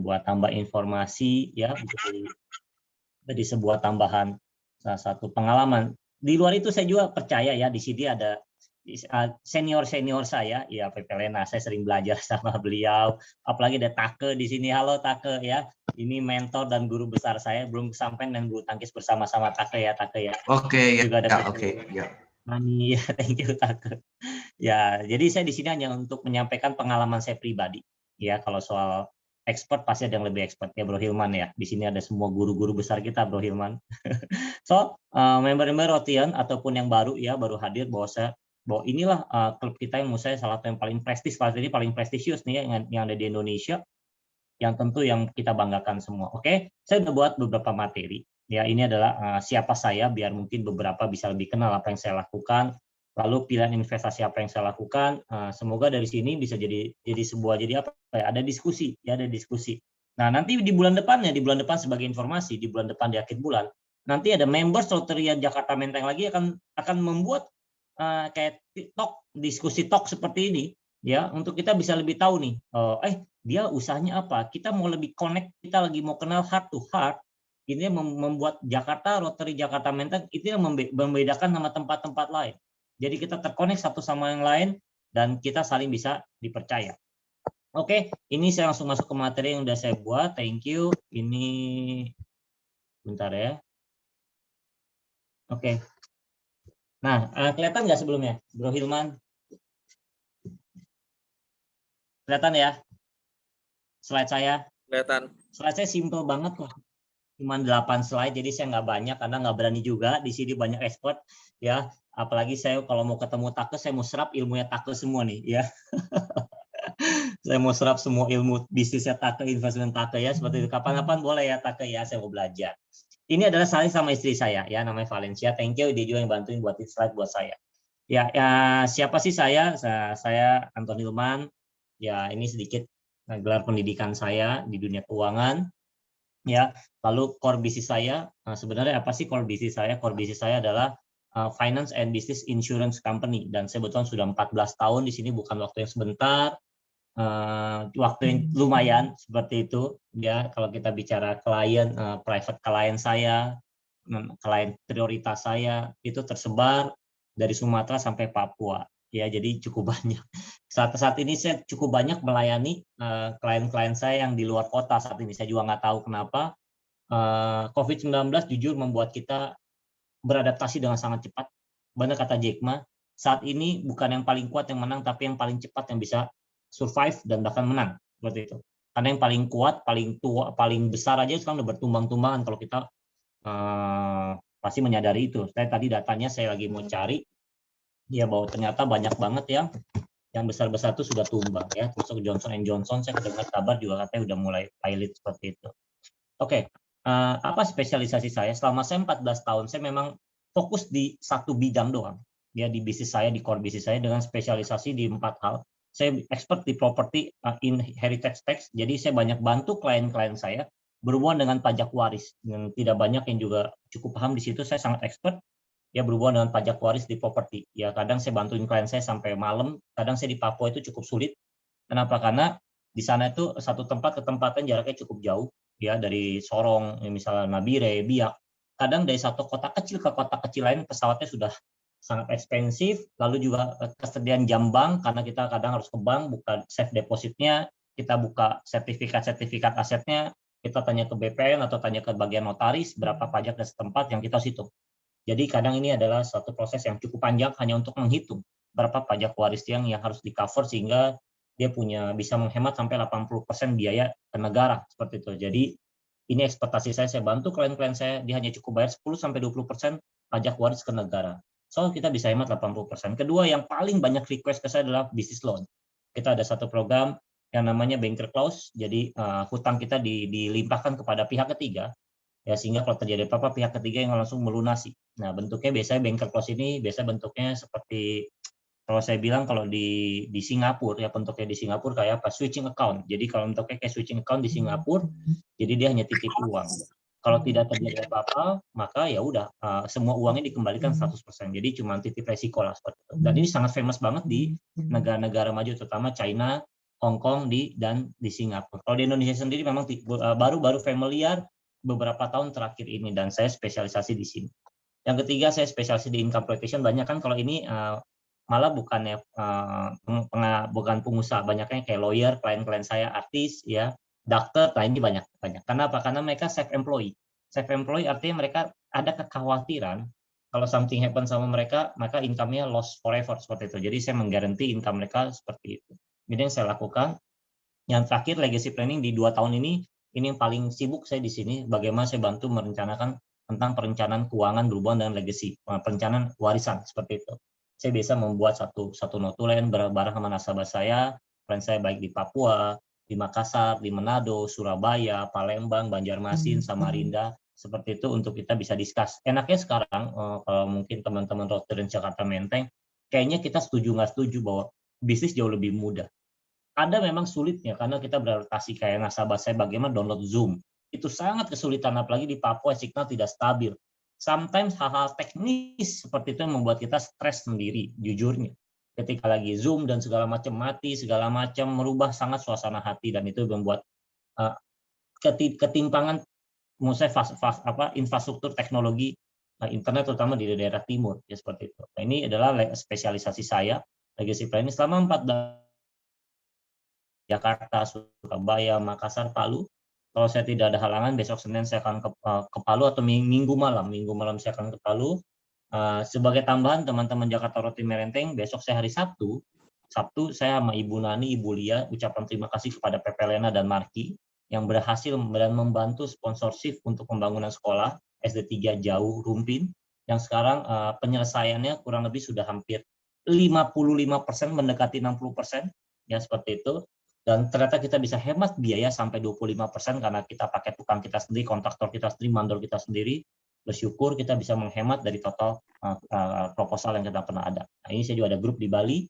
buat tambah informasi ya, jadi sebuah tambahan salah satu pengalaman. Di luar itu saya juga percaya ya, di sini ada senior saya, ya PP Lena, saya sering belajar sama beliau. Apalagi ada Take di sini. Halo Take ya, ini mentor dan guru besar saya. Belum kesampaian dan bulu tangkis bersama-sama Take ya. Oke ya, Juga ada oke ya. Mani ya, thank you Take. Ya, jadi saya di sini hanya untuk menyampaikan pengalaman saya pribadi. Ya, kalau soal expert pasti ada yang lebih expert ya Bro Hilman ya. Di sini ada semua guru-guru besar kita Bro Hilman. So, member-member Rotian ataupun yang baru ya, baru hadir, bahwa inilah klub kita yang menurut saya salah satu yang paling prestis, ini paling prestisius nih ya, yang ada di Indonesia, yang tentu yang kita banggakan semua. Oke, saya udah buat beberapa materi. Ya, ini adalah siapa saya, biar mungkin beberapa bisa lebih kenal apa yang saya lakukan, lalu pilihan investasi apa yang saya lakukan. Semoga dari sini bisa jadi apa ya, ada diskusi ya, ada diskusi. Nah, nanti di bulan depan sebagai informasi, di bulan depan di akhir bulan nanti ada members Rotary Jakarta Menteng lagi akan membuat kayak diskusi talk seperti ini ya, untuk kita bisa lebih tahu nih, dia usahanya apa, kita mau lebih connect, kita lagi mau kenal heart to heart. Ini membuat Rotary Jakarta Menteng itu yang membedakan sama tempat-tempat lain. Jadi kita terkonek satu sama yang lain dan kita saling bisa dipercaya. Oke, ini saya langsung masuk ke materi yang udah saya buat. Thank you. Ini bentar ya. Oke. Nah, kelihatan nggak sebelumnya, Bro Hilman? Kelihatan ya? Slide saya? Kelihatan. Slide saya simple banget kok. Cuma 8 slide, jadi saya nggak banyak karena nggak berani juga. Di sini banyak expert ya. Apalagi saya kalau mau ketemu Take, saya mau serap ilmunya Take semua nih ya. Saya mau serap semua ilmu bisnisnya Take, investment Take ya, seperti itu. Kapan-kapan boleh ya Take ya, saya mau belajar. Ini adalah saya sama istri saya ya, namanya Valencia. Thank you, dia juga yang bantuin buat slide buat saya. Ya, siapa sih saya? Saya Anton Hilman. Ya, ini sedikit gelar pendidikan saya di dunia keuangan. Ya, lalu core bisnis saya, sebenarnya apa sih core bisnis saya? Core bisnis saya adalah finance and business insurance company, dan saya betul sudah 14 tahun di sini, bukan waktu yang sebentar. Waktu yang lumayan seperti itu ya. Kalau kita bicara klien, private klien saya, klien prioritas saya itu tersebar dari Sumatera sampai Papua ya, jadi cukup banyak. Saat ini saya cukup banyak melayani klien-klien saya yang di luar kota saat ini. Saya juga nggak tahu kenapa COVID-19 jujur membuat kita beradaptasi dengan sangat cepat. Benar kata Jack Ma, saat ini bukan yang paling kuat yang menang, tapi yang paling cepat yang bisa survive dan bahkan menang, seperti itu. Karena yang paling kuat, paling tua, paling besar aja sekarang udah bertumbang-tumbangan. Kalau kita pasti menyadari itu. Saya tadi datanya saya lagi mau cari, ya bahwa ternyata banyak banget yang besar-besar itu sudah tumbang ya. Termasuk Johnson & Johnson, saya dengar kabar juga katanya udah mulai pilot seperti itu. Oke, apa spesialisasi saya? Selama saya 14 tahun, saya memang fokus di satu bidang doang. Ya, di bisnis saya, di core bisnis saya, dengan spesialisasi di 4 hal. Saya expert di property inheritance tax, jadi saya banyak bantu klien-klien saya berhubungan dengan pajak waris. Dan tidak banyak yang juga cukup paham di situ, saya sangat expert ya berhubungan dengan pajak waris di properti. Ya, kadang saya bantuin klien saya sampai malam, kadang saya di Papua itu cukup sulit. Kenapa? Karena di sana itu satu tempat ke tempat yang jaraknya cukup jauh ya, dari Sorong misalnya Nabire, Biak. Kadang dari satu kota kecil ke kota kecil lain pesawatnya sudah sangat ekspensif, lalu juga kesediaan jam bank karena kita kadang harus ke bank buka safe depositnya, kita buka sertifikat asetnya, kita tanya ke BPN atau tanya ke bagian notaris berapa pajak dari setempat yang kita harus hitung. Jadi kadang ini adalah suatu proses yang cukup panjang hanya untuk menghitung berapa pajak waris yang harus di-cover sehingga dia bisa menghemat sampai 80% biaya ke negara seperti itu. Jadi ini ekspektasi saya bantu klien-klien saya, dia hanya cukup bayar 10-20% pajak waris ke negara. So kita bisa hemat 80%. Kedua, yang paling banyak request ke saya adalah business loan. Kita ada satu program yang namanya banker clause, jadi hutang kita dilimpahkan kepada pihak ketiga, ya sehingga kalau terjadi apa-apa pihak ketiga yang langsung melunasi. Nah, bentuknya biasanya banker clause ini bentuknya seperti, kalau saya bilang kalau di Singapura ya, bentuknya di Singapura kayak apa? Switching account. Jadi kalau bentuknya kayak switching account di Singapura, jadi dia hanya titip uang. Kalau tidak terjadi apa-apa, maka ya udah semua uangnya dikembalikan 100%. Jadi cuma titip resiko lah seperti itu. Dan ini sangat famous banget di negara-negara maju, terutama China, Hong Kong dan di Singapura. Kalau di Indonesia sendiri memang baru-baru familiar beberapa tahun terakhir ini, dan saya spesialisasi di sini. Yang ketiga, saya spesialisasi di income protection. Banyak kan kalau ini malah bukannya bukan pengusaha, banyaknya kayak lawyer, klien-klien saya artis, ya, dokter. Nah, ini banyak. Karena apa? Karena mereka self-employed. Self-employed artinya mereka ada kekhawatiran kalau something happen sama mereka, maka income-nya lost forever seperti itu. Jadi saya menggaranti income mereka seperti itu. Jadi yang saya lakukan. Yang terakhir, legacy planning di 2 tahun ini yang paling sibuk saya di sini. Bagaimana saya bantu merencanakan tentang perencanaan keuangan berhubungan dengan legacy, perencanaan warisan seperti itu. Saya biasa membuat satu notulen bareng sama nasabah saya, klien saya baik di Papua, di Makassar, di Manado, Surabaya, Palembang, Banjarmasin, Samarinda, seperti itu untuk kita bisa discuss. Enaknya sekarang, kalau mungkin teman-teman Rotary Jakarta Menteng, kayaknya kita setuju nggak setuju bahwa bisnis jauh lebih mudah. Ada memang sulitnya karena kita beradaptasi, kayak nasabah saya bagaimana download Zoom. Itu sangat kesulitan, apalagi di Papua signal tidak stabil. Sometimes hal-hal teknis seperti itu yang membuat kita stres sendiri, jujurnya. Ketika lagi Zoom dan segala macam mati, segala macam merubah sangat suasana hati, dan itu membuat ketimpangan infrastruktur teknologi internet, terutama di daerah timur, ya seperti itu. Nah, ini adalah spesialisasi saya, legacy planning selama 14 Jakarta, Surabaya, Makassar, Palu. Kalau saya tidak ada halangan, besok Senin saya akan ke Palu, atau Minggu malam saya akan ke Palu. Sebagai tambahan, teman-teman Jakarta Roti Merenteng, besok saya hari Sabtu saya sama Ibu Nani, Ibu Lia, ucapan terima kasih kepada PP Lena dan Marki yang berhasil dan membantu sponsorship untuk pembangunan sekolah SD 3 Jauh Rumpin, yang sekarang penyelesaiannya kurang lebih sudah hampir 55%, mendekati 60%, ya seperti itu. Dan ternyata kita bisa hemat biaya sampai 25% karena kita pakai tukang kita sendiri, kontraktor kita sendiri, mandor kita sendiri. Bersyukur kita bisa menghemat dari total proposal yang kita pernah ada. Nah, ini saya juga ada grup di Bali,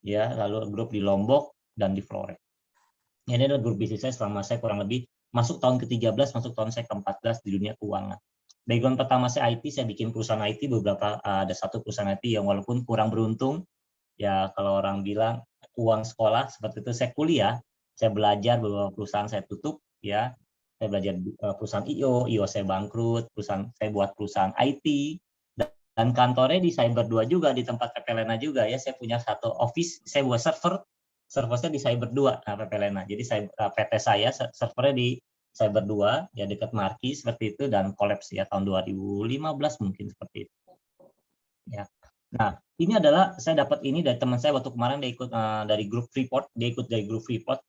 ya, lalu grup di Lombok dan di Flores. Ini adalah grup bisnis saya selama saya kurang lebih masuk tahun ke-13, masuk tahun saya ke-14 di dunia keuangan. Background pertama saya IT, saya bikin perusahaan IT ada satu perusahaan IT yang walaupun kurang beruntung, ya kalau orang bilang uang sekolah seperti itu. Saya kuliah, saya belajar beberapa perusahaan saya tutup, ya. Saya belajar perusahaan IO saya bangkrut, saya buat perusahaan IT, dan kantornya di Cyber 2 juga, di tempat PP Lena juga, ya. Saya punya satu office, saya buat servernya di Cyber 2, PP Lena. Jadi PT saya servernya di Cyber 2, ya, dekat Marki seperti itu, dan kolaps ya tahun 2015 mungkin seperti itu. Ya. Nah, ini adalah saya dapat ini dari teman saya waktu kemarin, dia ikut dari grup Freeport,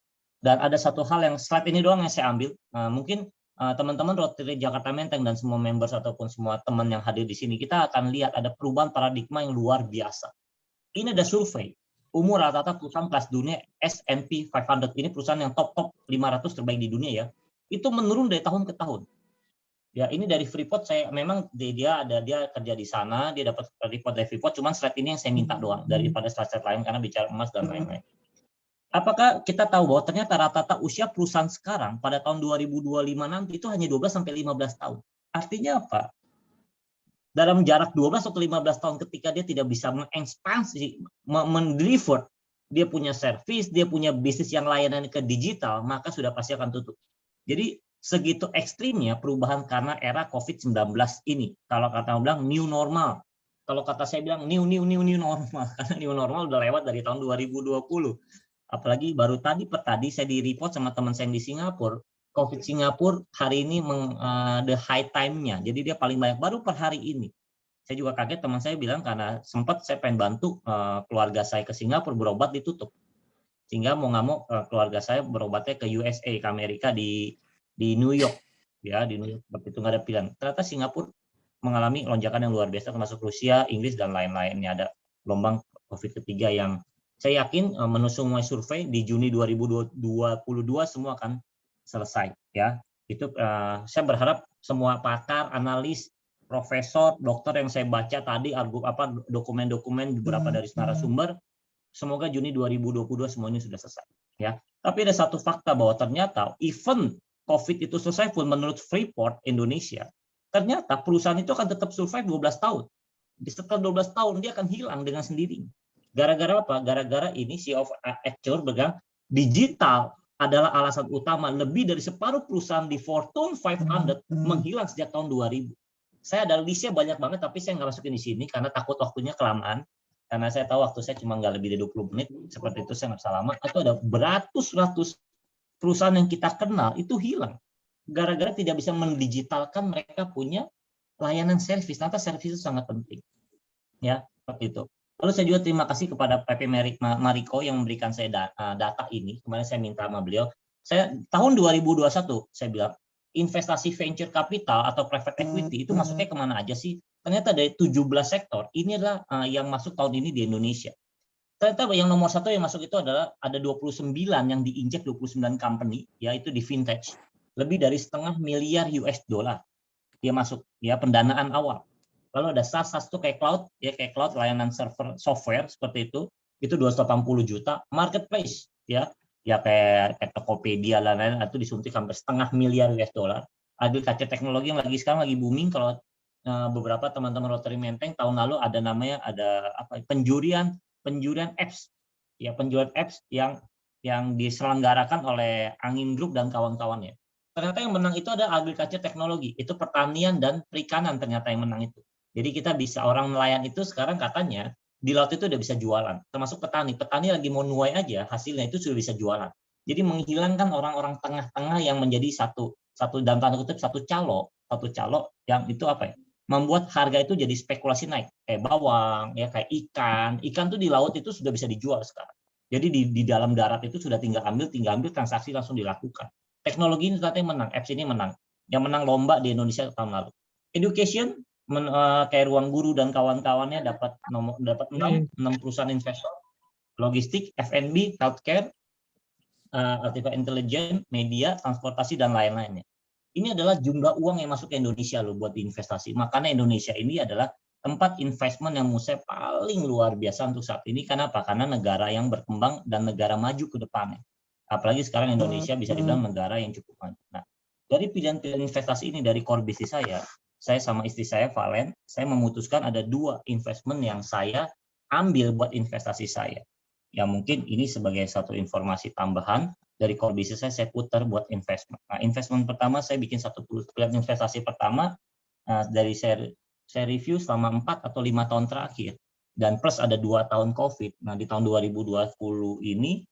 dan ada satu hal yang slide ini doang yang saya ambil. Mungkin teman-teman Rotary Jakarta Menteng dan semua members ataupun semua teman yang hadir di sini, kita akan lihat ada perubahan paradigma yang luar biasa. Ini ada survei umur rata-rata perusahaan kelas dunia S&P 500, ini perusahaan yang top 500 terbaik di dunia, ya. Itu menurun dari tahun ke tahun. Ya, ini dari Freeport, saya memang dia kerja di sana, dia dapat report dari Freeport, cuman slide ini yang saya minta doang daripada slide lain karena bicara emas dan lain-lain. Apakah kita tahu bahwa ternyata rata-rata usia perusahaan sekarang pada tahun 2025 nanti itu hanya 12 sampai 15 tahun. Artinya apa? Dalam jarak 12 atau 15 tahun ketika dia tidak bisa mengekspansi, mendeliver, dia punya servis, dia punya bisnis yang layanan ke digital, maka sudah pasti akan tutup. Jadi segitu ekstrimnya perubahan karena era COVID-19 ini. Kalau kata orang bilang new normal. Kalau kata saya bilang new normal. Karena new normal udah lewat dari tahun 2020. Apalagi baru tadi saya di report sama teman saya di Singapura. COVID Singapura hari ini the high time-nya. Jadi dia paling banyak baru per hari ini. Saya juga kaget, teman saya bilang karena sempat saya pengen bantu keluarga saya ke Singapura berobat, ditutup. Sehingga mau nggak mau keluarga saya berobatnya ke USA, ke Amerika, di New York, ya, di New York. Seperti itu, nggak ada pilihan. Ternyata Singapura mengalami lonjakan yang luar biasa, termasuk Rusia, Inggris, dan lain-lainnya. Ada gelombang COVID ketiga yang saya yakin menurut semua survei di Juni 2022 semua akan selesai, ya. Itu saya berharap semua pakar, analis, profesor, dokter yang saya baca tadi, dokumen-dokumen beberapa dari narasumber, semoga Juni 2022 semuanya sudah selesai, ya. Tapi ada satu fakta bahwa ternyata even COVID itu selesai pun menurut Freeport Indonesia, ternyata perusahaan itu akan tetap survive 12 tahun. Setelah 12 tahun dia akan hilang dengan sendirinya. Gara-gara apa? Gara-gara ini CEO of Accenture bilang Digital adalah alasan utama lebih dari separuh perusahaan di Fortune 500 menghilang sejak tahun 2000. Saya ada listnya banyak banget, tapi saya nggak masukin di sini karena takut waktunya kelamaan. Karena saya tahu waktu saya cuma nggak lebih dari 20 menit, seperti itu saya nggak bisa lama. Atau ada beratus-ratus perusahaan yang kita kenal itu hilang. Gara-gara tidak bisa mendigitalkan mereka punya layanan servis. Ternyata servis itu sangat penting. Ya, seperti itu. Lalu saya juga terima kasih kepada PP Mariko yang memberikan saya data ini. Kemarin saya minta sama beliau. Saya tahun 2021 saya bilang investasi venture capital atau private equity itu masuknya kemana aja sih? Ternyata dari 17 sektor ini adalah yang masuk tahun ini di Indonesia. Ternyata yang nomor satu yang masuk itu adalah ada 29 yang diinjek 29 company, yaitu di vintage. Lebih dari setengah miliar US dollar dia masuk, ya pendanaan awal. Lalu ada SaaS itu kayak cloud, ya kayak cloud layanan server software seperti itu 280 juta. Marketplace, ya kayak Tokopedia dan lain-lain itu disuntik sampai setengah miliar US dollar. Agriculture teknologi yang sekarang lagi booming. Kalau beberapa teman-teman Rotary Menteng tahun lalu ada namanya penjurian apps, ya penjualan apps yang diselenggarakan oleh Angin Group dan kawan-kawannya. Ternyata yang menang itu ada agriculture teknologi, itu pertanian dan perikanan ternyata yang menang itu. Jadi kita bisa, orang nelayan itu sekarang katanya di laut itu udah bisa jualan, termasuk petani lagi mau nuai aja hasilnya itu sudah bisa jualan. Jadi menghilangkan orang-orang tengah-tengah yang menjadi satu dalam tanda kutip satu calo yang itu membuat harga itu jadi spekulasi naik, kayak bawang, ya kayak ikan tuh di laut itu sudah bisa dijual sekarang. Jadi di dalam darat itu sudah tinggal ambil transaksi langsung dilakukan. Teknologi ini ternyata yang menang, apps ini menang. Yang menang lomba di Indonesia tahun lalu. Education, kayak Ruang Guru dan kawan-kawannya dapat 6 perusahaan investor. Logistik, F&B, healthcare, artificial intelligence, media, transportasi, dan lain-lainnya. Ini adalah jumlah uang yang masuk ke Indonesia loh buat investasi. Makanya Indonesia ini adalah tempat investment yang menurut saya paling luar biasa untuk saat ini. Kenapa? Karena negara yang berkembang dan negara maju ke depannya. Apalagi sekarang Indonesia bisa dibilang negara yang cukup maju. Nah, dari pilihan-pilihan investasi ini dari core bisnis saya sama istri saya, Valen, saya memutuskan ada 2 investment yang saya ambil buat investasi saya. Ya mungkin ini sebagai satu informasi tambahan dari core bisnis saya putar buat investment. Nah, investment pertama saya bikin satu pilihan investasi pertama dari saya review selama 4 atau 5 tahun terakhir dan plus ada 2 tahun COVID. Nah, di tahun 2020 ini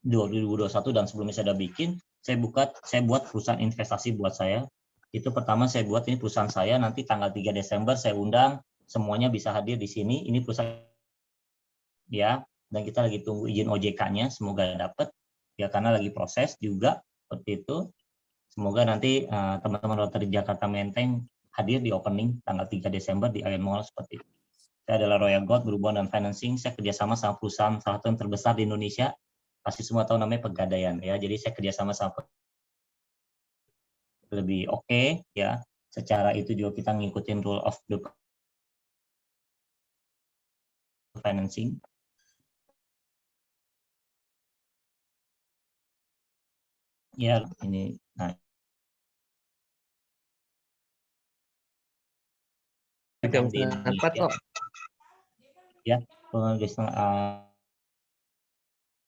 2021 dan sebelumnya saya sudah bikin, saya buat perusahaan investasi buat saya. Itu pertama saya buat ini perusahaan saya, nanti tanggal 3 Desember saya undang semuanya bisa hadir di sini. Ini perusahaan ya, dan kita lagi tunggu izin OJK-nya, semoga dapat ya karena lagi proses juga seperti itu. Semoga nanti teman-teman Rotary Jakarta Menteng hadir di opening tanggal 3 Desember di Iron Mall seperti itu. Saya adalah Royal Gold berhubungan dan financing. Saya kerjasama sama perusahaan salah satu yang terbesar di Indonesia. Pasti semua tahu namanya Pegadaian ya. Jadi saya kerjasama sama lebih oke ya. Secara itu juga kita ngikutin rule of the financing. Ya ini. Nah, di Indonesia ya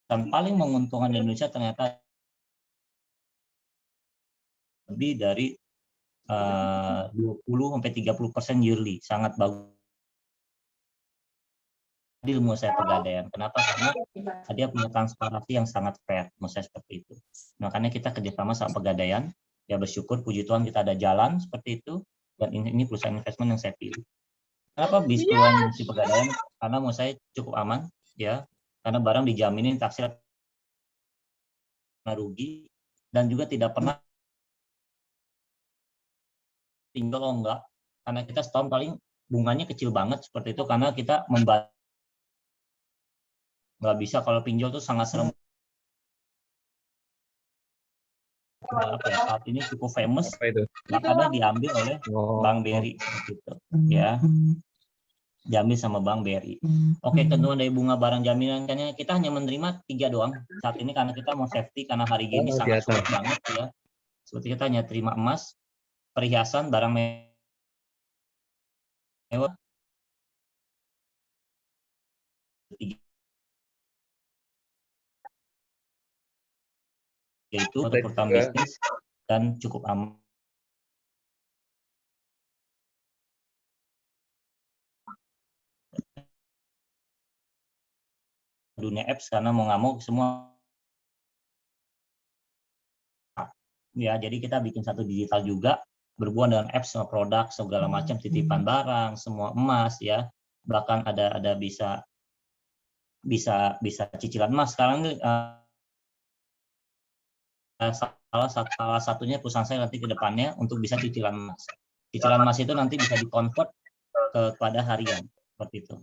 dan paling menguntungkan di Indonesia ternyata lebih dari 20-30% yearly, sangat bagus. Ilmu saya Pegadaian. Kenapa? Karena dia punya transparansi yang sangat fair, menurut saya seperti itu. Makanya kita kerjasama sama Pegadaian, ya bersyukur puji Tuhan kita ada jalan seperti itu, dan ini perusahaan investment yang saya pilih. Kenapa bisnis si Pegadaian? Karena menurut saya cukup aman, ya, karena barang dijaminin taksir rugi dan juga tidak pernah tinggal enggak, karena kita setahun paling bunganya kecil banget seperti itu karena kita membantu. Nggak bisa kalau pinjol tuh sangat serem. Saat ini cukup famous makanya diambil oleh Bank BRI gitu ya, diambil sama Bank BRI. Oke, ketentuan dari bunga barang jaminan kita hanya menerima 3 doang saat ini karena kita mau safety karena hari gini sangat sulit banget ya. Seperti kita hanya terima emas, perhiasan, barang mewah. yaitu untuk perusahaan bisnis dan cukup aman. Dunia apps karena mau nggak mau semua ya, jadi kita bikin satu digital juga berhubungan dengan apps, semua produk segala macam, titipan barang, semua emas ya, bahkan ada bisa cicilan emas sekarang. Salah satunya perusahaan saya nanti ke depannya untuk bisa cicilan emas. Cicilan emas itu nanti bisa dikonvert kepada harian seperti itu.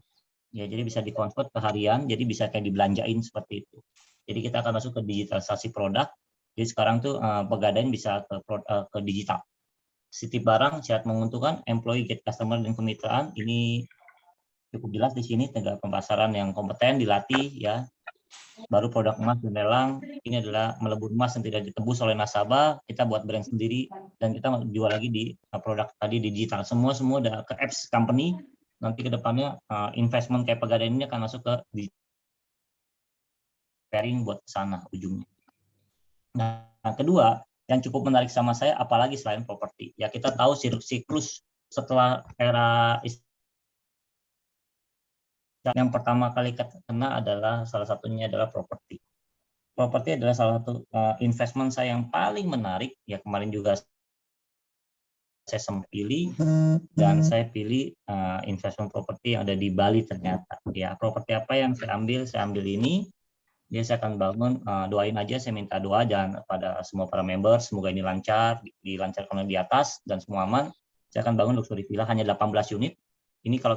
Ya, jadi bisa dikonvert ke harian, jadi bisa kayak dibelanjain seperti itu. Jadi kita akan masuk ke digitalisasi produk. Jadi sekarang tuh pegadaian bisa ke digital. Setiap barang syarat menguntungkan, employee get customer dan kemitraan ini cukup jelas di sini, tenaga pemasaran yang kompeten dilatih ya. Baru produk emas dan lelang, ini adalah melebur emas yang tidak ditebus oleh nasabah, kita buat brand sendiri dan kita jual lagi di produk tadi digital. Semua udah ke apps company. Nanti ke depannya investment kayak pegadaian ini akan masuk ke pairing buat ke sana ujungnya. Nah, kedua yang cukup menarik sama saya apalagi selain properti. Ya kita tahu siklus setelah era yang pertama kali kena adalah salah satunya adalah properti. Properti adalah salah satu investment saya yang paling menarik. Ya kemarin juga saya sempat pilih dan saya pilih investment properti yang ada di Bali ternyata. Ya, properti apa yang saya ambil? Saya ambil ini. Dia saya akan bangun, doain aja, saya minta doa dan pada semua para member, semoga ini lancar, dilancarkan di atas dan semua aman. Saya akan bangun luxury villa hanya 18 unit. Ini kalau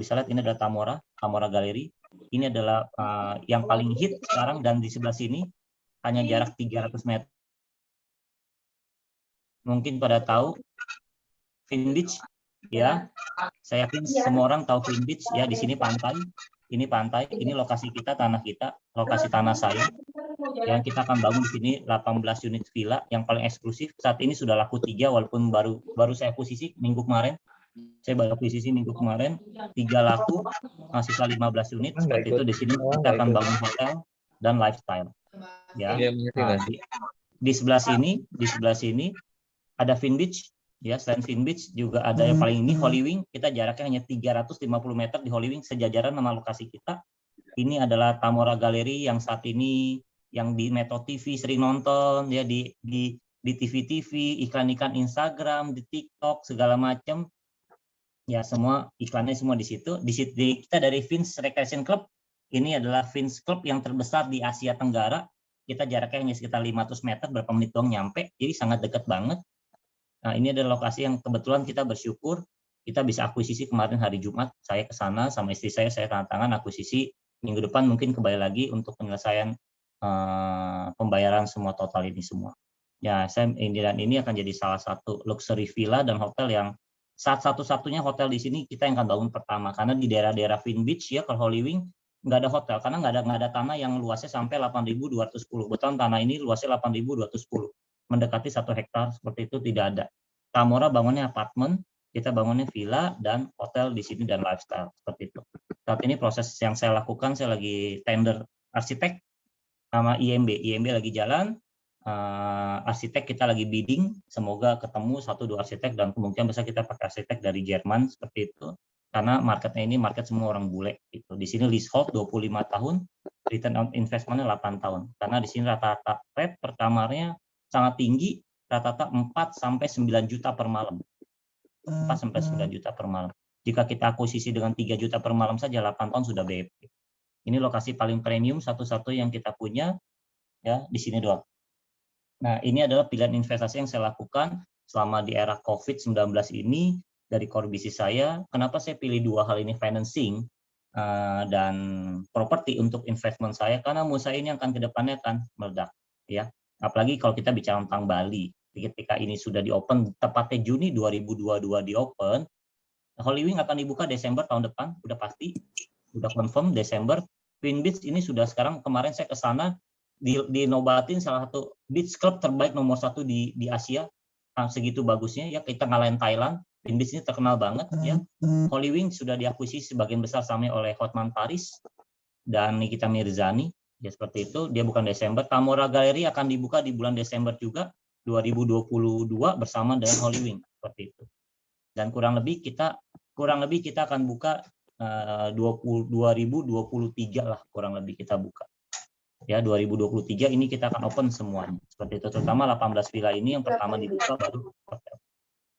bisa lihat ini adalah Tamora Gallery. Ini adalah yang paling hit sekarang dan di sebelah sini hanya jarak 300 meter. Mungkin pada tahu Vin Beach, ya. Saya yakin semua orang tahu Vin Beach, ya. Di sini pantai, ini lokasi kita, tanah kita, lokasi tanah saya. Yang kita akan bangun di sini 18 unit villa yang paling eksklusif. Saat ini sudah laku 3, walaupun baru saya akuisisi minggu kemarin. Saya baru akuisisi minggu kemarin, 3 laku, sisa 15 unit. Seperti itu. Di sini kita akan bangun hotel dan lifestyle. Ya. Nah, di sebelah sini ada Vin Beach. Ya, selain Vin Beach juga ada yang paling ini Holy Wing. Kita jaraknya hanya 350 meter di Holy Wing, sejajaran sama lokasi kita. Ini adalah Tamora Gallery yang saat ini yang di Metro TV sering nonton ya, di TV-TV, iklan-iklan Instagram, di TikTok segala macam. Ya, semua iklannya semua di situ. Kita dari Vince Recreation Club. Ini adalah Vince Club yang terbesar di Asia Tenggara. Kita jaraknya hanya sekitar 500 meter, berapa menit doang nyampe. Jadi sangat dekat banget. Nah, ini adalah lokasi yang kebetulan kita bersyukur kita bisa akuisisi kemarin hari Jumat. Saya ke sana sama istri saya tanda tangan akuisisi. Minggu depan mungkin kembali lagi untuk penyelesaian pembayaran semua total ini semua. Ya, ini akan jadi salah satu luxury villa dan hotel yang satu-satunya hotel di sini kita yang akan bangun pertama, karena di daerah-daerah Vin Beach ya, kalau Holy Wing nggak ada hotel karena nggak ada tanah yang luasnya sampai 8.210. Betul, tanah ini luasnya 8.210. Mendekati 1 hektar seperti itu tidak ada. Tamora bangunnya apartemen, kita bangunnya villa dan hotel di sini dan lifestyle seperti itu. Saat ini proses yang saya lakukan, saya lagi tender arsitek sama IMB lagi jalan. Arsitek kita lagi bidding, semoga ketemu 1-2 arsitek dan kemungkinan besar kita pakai arsitek dari Jerman seperti itu. Karena marketnya ini market semua orang bule gitu. Di sini leasehold 25 tahun, return on investment-nya 8 tahun. Karena di sini rata-rata rate per kamarnya sangat tinggi, rata-rata 4 sampai 9 juta per malam. 4 sampai 9 juta per malam. Jika kita akuisisi dengan 3 juta per malam saja 8 tahun sudah BP. Ini lokasi paling premium satu-satu yang kita punya ya, di sini doang. Nah, ini adalah pilihan investasi yang saya lakukan selama di era COVID-19 ini dari core bisnis saya. Kenapa saya pilih 2 hal ini, financing dan properti untuk investment saya? Karena menurut saya ini akan kedepannya akan meledak, ya. Apalagi kalau kita bicara tentang Bali. Ketika ini sudah di-open, tepatnya Juni 2022 di-open, Holy Wing akan dibuka Desember tahun depan, udah pasti, udah confirm Desember. Vin Beach ini sudah sekarang, kemarin saya ke sana, dinobatin salah satu beach club terbaik nomor 1 di Asia, segitu bagusnya ya, kita ngalahin Thailand. Vin Beach ini terkenal banget ya. Holy Wing sudah diakuisisi sebagian besar sama oleh Hotman Paris dan Nikita Mirzani Ya seperti itu, dia bukan Desember. Tamora Gallery akan dibuka di bulan Desember juga 2022 bersama dengan Holy Wing seperti itu. Dan kurang lebih kita akan buka 2023 lah kurang lebih kita buka. Ya 2023 ini kita akan open semuanya. Seperti itu, terutama 18 villa ini yang pertama dibuka baru hotel.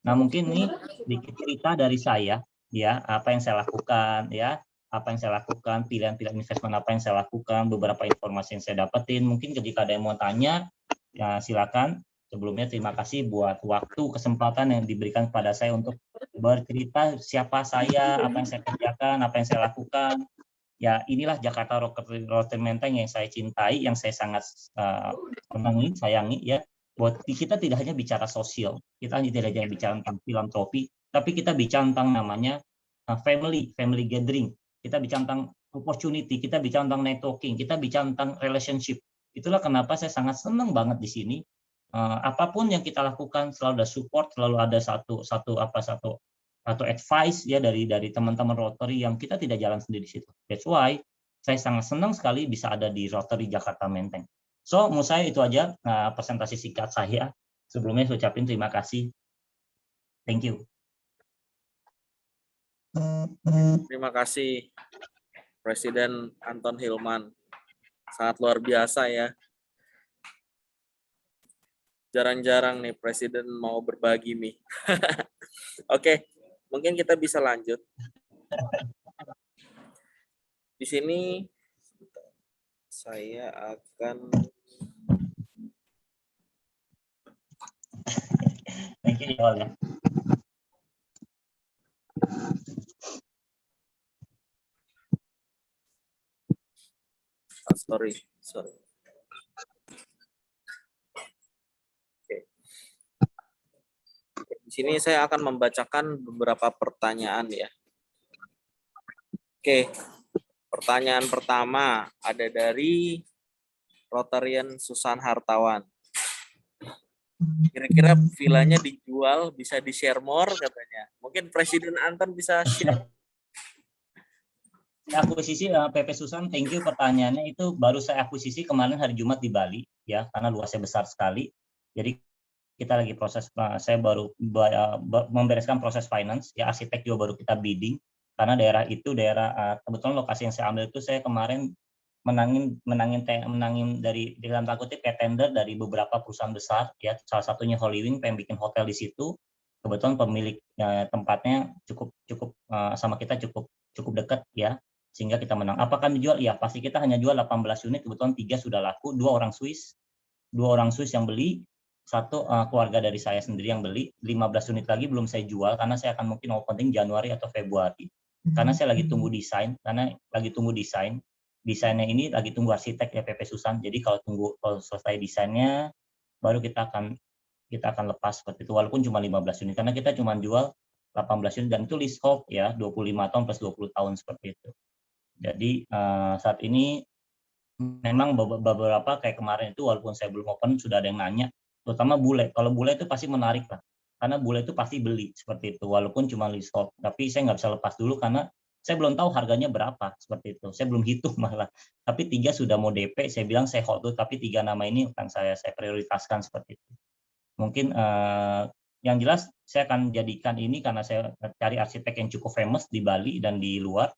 Nah, mungkin ini sedikit cerita dari saya ya, apa yang saya lakukan ya, pilihan-pilihan investment apa yang saya lakukan, beberapa informasi yang saya dapetin. Mungkin ketika ada yang mau tanya, ya silakan. Sebelumnya terima kasih buat waktu, kesempatan yang diberikan kepada saya untuk bercerita siapa saya, apa yang saya kerjakan, apa yang saya lakukan. Ya inilah Jakarta Rotary Menteng yang saya cintai, yang saya sangat sayangi ya. Buat kita tidak hanya bicara sosial, kita tidak hanya bicara tentang filantropi, tapi kita bicara tentang namanya family gathering, kita bicara tentang opportunity, kita bicara tentang networking, kita bicara tentang relationship. Itulah kenapa saya sangat senang banget di sini. Apapun yang kita lakukan selalu ada support, selalu ada satu advice ya dari teman-teman Rotary yang kita tidak jalan sendiri di situ. That's why saya sangat senang sekali bisa ada di Rotary Jakarta Menteng. So, menurut saya itu aja presentasi singkat saya. Sebelumnya saya ucapin terima kasih. Thank you. Terima kasih Presiden Anton Hilman. Sangat luar biasa ya. Jarang-jarang nih Presiden mau berbagi nih. Oke, mungkin kita bisa lanjut. Di sini saya akan Thank you all ya. sorry. Oke. Di sini saya akan membacakan beberapa pertanyaan ya. Oke. Pertanyaan pertama ada dari Rotarian Susan Hartawan. Kira-kira villanya dijual, bisa di-share more katanya. Mungkin Presiden Anton bisa share. Akuisisi PP Susan, thank you pertanyaannya. Itu baru saya akuisisi kemarin hari Jumat di Bali ya, karena luasnya besar sekali. Jadi kita lagi proses, saya baru membereskan proses finance ya, arsitek juga baru kita bidding karena daerah itu kebetulan lokasi yang saya ambil itu saya kemarin menangin dari dalam tanda kutip kayak tender dari beberapa perusahaan besar ya, salah satunya Holy Wing pengen bikin hotel di situ. Kebetulan pemilik tempatnya cukup sama kita cukup dekat ya, sehingga kita menang. Apakah dijual? Ya pasti kita hanya jual 18 unit, kebetulan 3 sudah laku, 2 orang Swiss yang beli, 1 keluarga dari saya sendiri yang beli, 15 unit lagi belum saya jual karena saya akan mungkin opening Januari atau Februari. Karena saya lagi tunggu desain, desainnya ini lagi tunggu arsitek ya PP Susan. Jadi kalau selesai desainnya baru kita akan lepas seperti itu, walaupun cuma 15 unit karena kita cuma jual 18 unit dan itu leasehold ya, 25 tahun plus 20 tahun seperti itu. Jadi saat ini memang beberapa kayak kemarin itu walaupun saya belum open sudah ada yang nanya, terutama bule. Kalau bule itu pasti menarik lah, karena bule itu pasti beli seperti itu walaupun cuma leasehold. Tapi saya nggak bisa lepas dulu karena saya belum tahu harganya berapa seperti itu. Saya belum hitung malah. Tapi 3 sudah mau DP, saya bilang saya hold dulu, tapi 3 nama ini akan saya prioritaskan seperti itu. Mungkin yang jelas saya akan jadikan ini karena saya cari arsitek yang cukup famous di Bali dan di luar.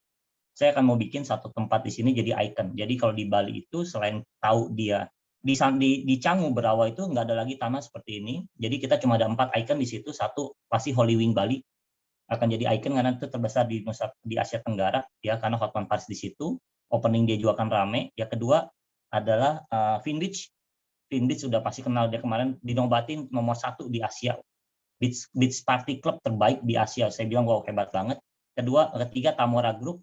Saya akan mau bikin satu tempat di sini jadi icon. Jadi kalau di Bali itu selain tahu dia di Canggu Berawa itu nggak ada lagi tanah seperti ini. Jadi kita cuma ada 4 icon di situ. Satu pasti Holy Wing Bali akan jadi icon karena itu terbesar di Asia Tenggara ya, karena Hotman Paris di situ. Opening dia juga akan rame. Yang kedua adalah Vintage. Vintage sudah pasti kenal, dia kemarin dinobatin nomor 1 di Asia. Beach Party Club terbaik di Asia. Saya bilang wow hebat banget. Ketiga Tamora Group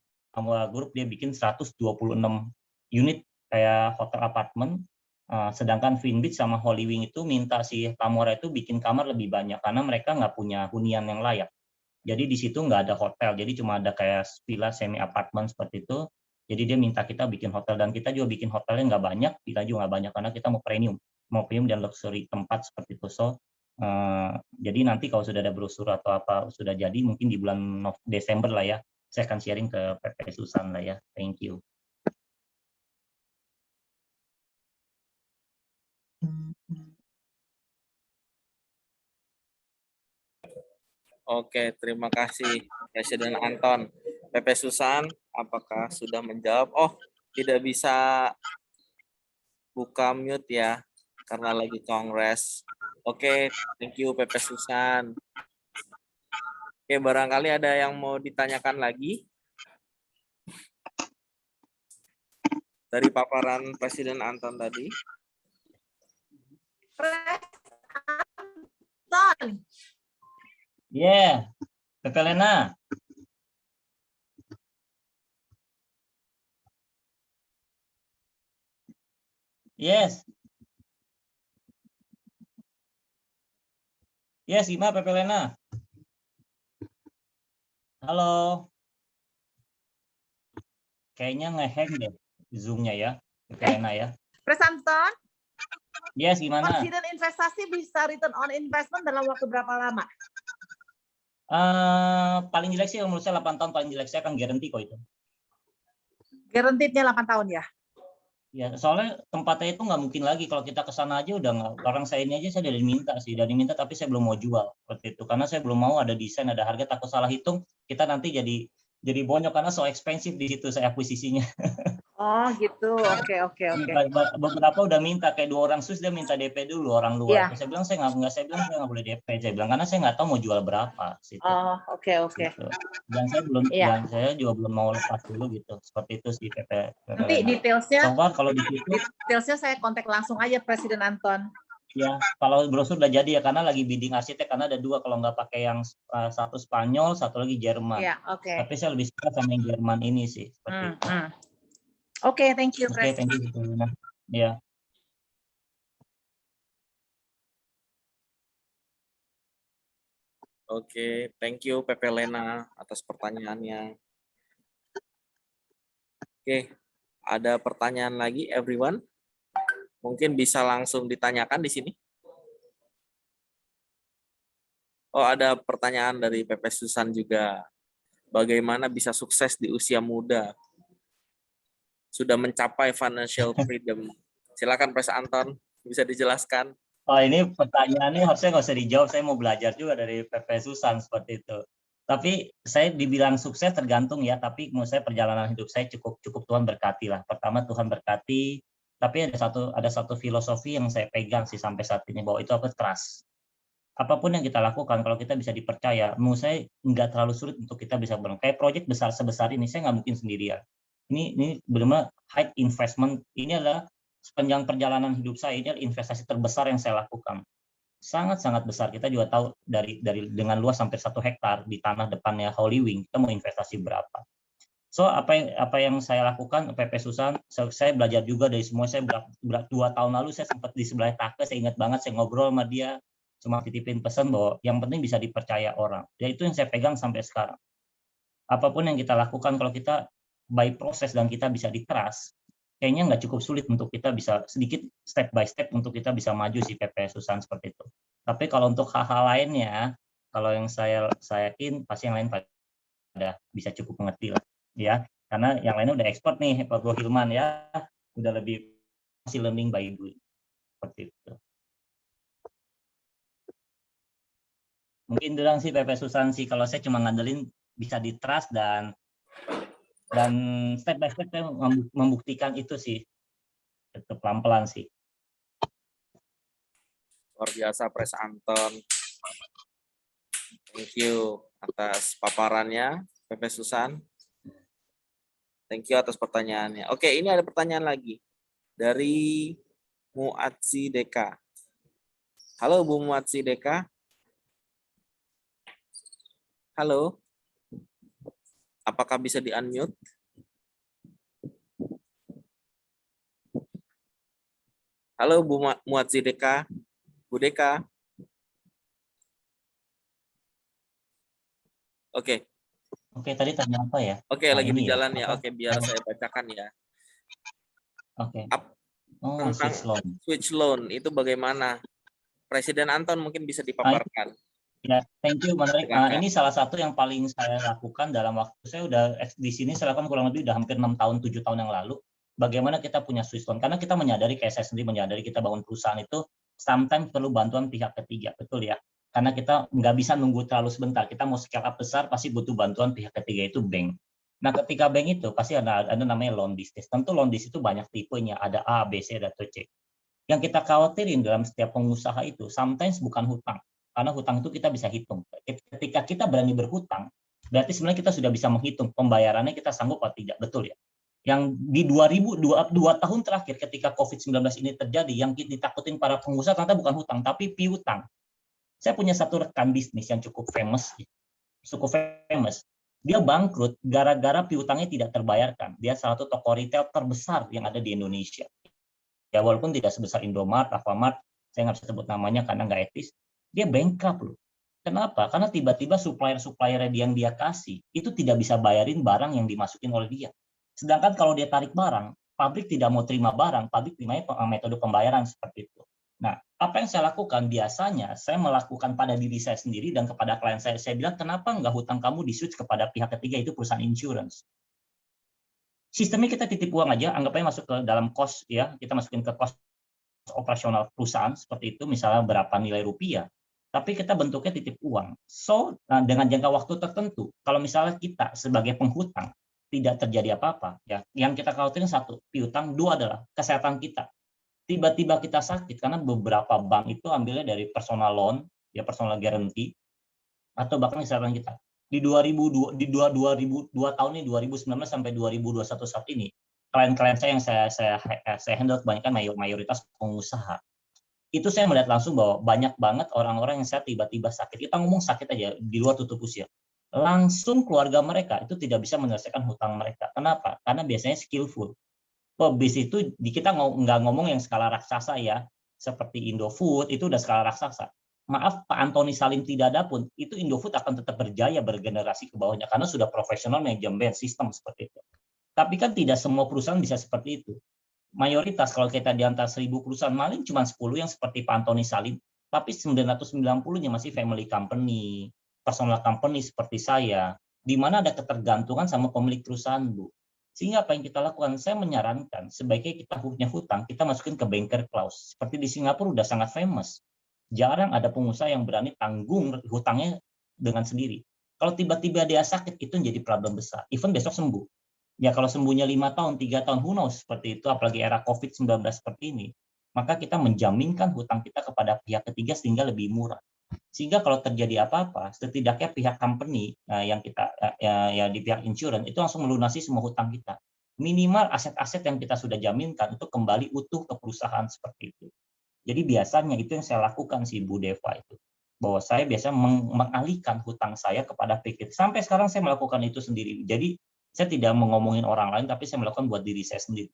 dia bikin 126 unit kayak hotel apartemen, sedangkan Vinbeach sama Holy Wing itu minta si Tamora itu bikin kamar lebih banyak karena mereka nggak punya hunian yang layak. Jadi di situ nggak ada hotel, jadi cuma ada kayak villa semi apartemen seperti itu. Jadi dia minta kita bikin hotel dan kita juga bikin hotelnya nggak banyak, kita juga nggak banyak karena kita mau premium dan luxury tempat seperti itu. So jadi nanti kalau sudah ada brosur atau apa sudah jadi mungkin di bulan Desember lah ya, saya akan sharing ke PP Susan lah ya. Thank you. Oke, terima kasih Presiden Anton. PP Susan, apakah sudah menjawab? Oh, tidak bisa buka mute ya, karena lagi kongres. Oke, thank you PP Susan. Oke, barangkali ada yang mau ditanyakan lagi dari paparan Presiden Anton tadi. Anton. Yeah, Pepe Lena. Yes. Yes, gimana Pepe Lena? Halo. Kayaknya nge-hang deh Zoom-nya ya, Pepe Lena ya. Pres Anton, Yes, gimana? Presiden investasi bisa return on investment dalam waktu berapa lama? Paling jelek sih menurut saya 8 tahun paling jelek, saya akan guarantee kok itu. Guaranteed-nya 8 tahun ya? Ya, soalnya tempatnya itu nggak mungkin lagi kalau kita ke sana aja udah nggak, orang saya ini aja saya dari minta tapi saya belum mau jual seperti itu karena saya belum mau ada desain, ada harga, takut salah hitung, kita nanti jadi bonyok karena so expensive di situ saya akuisisinya. Oh gitu, oke. Beberapa udah minta, kayak 2 orang Swiss dia minta DP dulu orang luar. Iya. Saya bilang saya nggak boleh DP, saya bilang karena saya nggak tahu mau jual berapa situ. Oh, oke. Gitu. Dan saya belum, Iya. dan saya juga belum mau lepas dulu gitu. Seperti itu sih PP. Nanti detailsnya, So far kalau di situ, detailsnya saya kontak langsung aja Presiden Anton. ya kalau brosur udah jadi ya, karena lagi bidding arsitek, karena ada 2 kalau nggak pakai yang satu Spanyol, satu lagi Jerman. Iya, oke. Tapi saya lebih suka sama yang Jerman ini sih. Seperti itu. Oke, thank you, Oke, thank you. Ya. Oke, thank you Pepe Lena atas pertanyaannya. Oke, ada pertanyaan lagi everyone? Mungkin bisa langsung ditanyakan di sini. Oh, ada pertanyaan dari Pepe Susan juga. Bagaimana bisa sukses di usia muda? Sudah mencapai financial freedom. Silakan Pres Anton, bisa dijelaskan. Oh, ini pertanyaannya harusnya nggak usah dijawab, saya mau belajar juga dari Pepe Susan seperti itu. Tapi saya dibilang sukses tergantung ya, tapi menurut saya perjalanan hidup saya cukup Tuhan berkati lah. Pertama Tuhan berkati, tapi ada satu filosofi yang saya pegang sih sampai saat ini, bahwa itu apa? Trust. Apapun yang kita lakukan, kalau kita bisa dipercaya, menurut saya nggak terlalu sulit untuk kita bisa berlangsung. Kayak proyek besar sebesar ini, saya nggak mungkin sendirian. Ini benar-benar high investment. Ini adalah sepanjang perjalanan hidup saya, ini adalah investasi terbesar yang saya lakukan. Sangat-sangat besar. Kita juga tahu dari dengan luas sampai 1 hektar di tanah depannya Holy Wing, kita mau investasi berapa. So apa yang saya lakukan, PP Susan, saya belajar juga dari semua. Saya 2 tahun lalu saya sempat di sebelah Take, saya ingat banget, saya ngobrol sama dia, cuma titipin pesan bahwa yang penting bisa dipercaya orang. Ya itu yang saya pegang sampai sekarang. Apapun yang kita lakukan, kalau kita by proses dan kita bisa di-trust, kayaknya nggak cukup sulit untuk kita bisa sedikit step by step untuk kita bisa maju si PP Susan seperti itu. Tapi kalau untuk hal-hal lainnya, kalau yang saya yakin pasti yang lain pada bisa cukup mengerti lah, ya. Karena yang lainnya udah expert nih, Pak Bro Hilman ya, udah lebih masih learning by doing seperti itu. Mungkin doang sih PP Susan sih, kalau saya cuma ngandelin bisa di trust dan step by step saya membuktikan itu sih, itu pelan-pelan sih. Luar biasa Pres Anton. Thank you atas paparannya, Pepe Susan. Thank you atas pertanyaannya. Oke, ini ada pertanyaan lagi dari Muatsi Deka. Halo Bu Muatsi Deka. Halo. Apakah bisa di-unmute? Halo Bu Muatsi Deka. Bu Deka. Oke. Oke, tadi tanya apa ya? Oke, lagi di jalan ya. Oke, biar saya bacakan ya. Oke. Tentang switch loan itu bagaimana? Presiden Anton mungkin bisa dipaparkan. Ya, thank you, menarik. Ini salah satu yang paling saya lakukan dalam waktu saya udah di sini, saya lakukan kurang lebih udah hampir 6 tahun, 7 tahun yang lalu. Bagaimana kita punya switch loan? Karena kita menyadari, kayak saya sendiri menyadari, kita bangun perusahaan itu sometimes perlu bantuan pihak ketiga, betul ya. karena kita nggak bisa nunggu terlalu sebentar. Kita mau scale up besar, pasti butuh bantuan pihak ketiga itu bank. Nah, ketika bank itu pasti ada namanya loan business. Tentu loan business itu banyak tipenya, ada A, B, C, atau C. Yang kita khawatirin dalam setiap pengusaha itu, sometimes bukan hutang. Karena hutang itu kita bisa hitung. Ketika kita berani berhutang, berarti sebenarnya kita sudah bisa menghitung pembayarannya kita sanggup atau tidak. Betul ya? Yang di 2002 tahun terakhir ketika COVID-19 ini terjadi, yang ditakutin para pengusaha ternyata bukan hutang, tapi piutang. Saya punya satu rekan bisnis yang cukup famous. Dia bangkrut gara-gara piutangnya tidak terbayarkan. Dia salah satu toko retail terbesar yang ada di Indonesia. Ya walaupun tidak sebesar Indomart, Alfamart, saya nggak bisa sebut namanya karena nggak etis. Dia bankrupt loh. Kenapa? Karena tiba-tiba supplier yang dia kasih itu tidak bisa bayarin barang yang dimasukin oleh dia. Sedangkan kalau dia tarik barang, pabrik tidak mau terima barang, pabrik terima metode pembayaran seperti itu. Nah, apa yang saya lakukan biasanya, saya melakukan pada diri saya sendiri dan kepada klien saya bilang, kenapa nggak hutang kamu di-switch kepada pihak ketiga, itu perusahaan insurance. Sistemnya kita titip uang aja, anggap aja masuk ke dalam cost, ya, kita masukin ke cost operasional perusahaan, seperti itu, misalnya berapa nilai rupiah, tapi kita bentuknya titip uang. So, dengan jangka waktu tertentu, kalau misalnya kita sebagai penghutang, tidak terjadi apa-apa, ya, yang kita khawatirin satu, piutang, dua adalah kesehatan kita. Tiba-tiba kita sakit karena beberapa bank itu ambilnya dari personal loan, ya personal guarantee, atau bahkan kesehatan kita. Di 2002 tahun ini 2019 sampai 2021 saat ini, klien-klien saya yang saya handle kebanyakan mayoritas pengusaha. Itu saya melihat langsung bahwa banyak banget orang-orang yang saya tiba-tiba sakit. Kita ngomong sakit aja di luar tutup usia. Langsung keluarga mereka itu tidak bisa menyelesaikan hutang mereka. Kenapa? Karena biasanya skillful. Bis itu kita nggak ngomong yang skala raksasa ya, seperti Indofood itu udah skala raksasa. Maaf, Pak Antoni Salim tidak ada pun, itu Indofood akan tetap berjaya bergenerasi ke bawahnya karena sudah profesional manajemen sistem seperti itu. Tapi kan tidak semua perusahaan bisa seperti itu. Mayoritas kalau kita di antara 1.000 perusahaan, maling cuma 10 yang seperti Pak Antoni Salim, tapi 990-nya masih family company, personal company seperti saya, di mana ada ketergantungan sama pemilik perusahaan, Bu. Sehingga apa yang kita lakukan? Saya menyarankan sebaiknya kita punya hutang, kita masukin ke banker clause. Seperti di Singapura udah sangat famous. Jarang ada pengusaha yang berani tanggung hutangnya dengan sendiri. Kalau tiba-tiba dia sakit, itu menjadi problem besar. Even besok sembuh. Ya kalau sembuhnya 5 tahun, 3 tahun, who knows, seperti itu, apalagi era COVID-19 seperti ini, maka kita menjaminkan hutang kita kepada pihak ketiga sehingga lebih murah. Sehingga kalau terjadi apa-apa, setidaknya pihak company yang kita ya di pihak insurance itu langsung melunasi semua hutang kita. Minimal aset-aset yang kita sudah jaminkan itu kembali utuh ke perusahaan seperti itu. Jadi biasanya itu yang saya lakukan sih Bu Deva itu. Bahwa saya biasa mengalihkan hutang saya kepada pihak. Sampai sekarang saya melakukan itu sendiri. Jadi saya tidak ngomongin orang lain, tapi saya melakukan buat diri saya sendiri.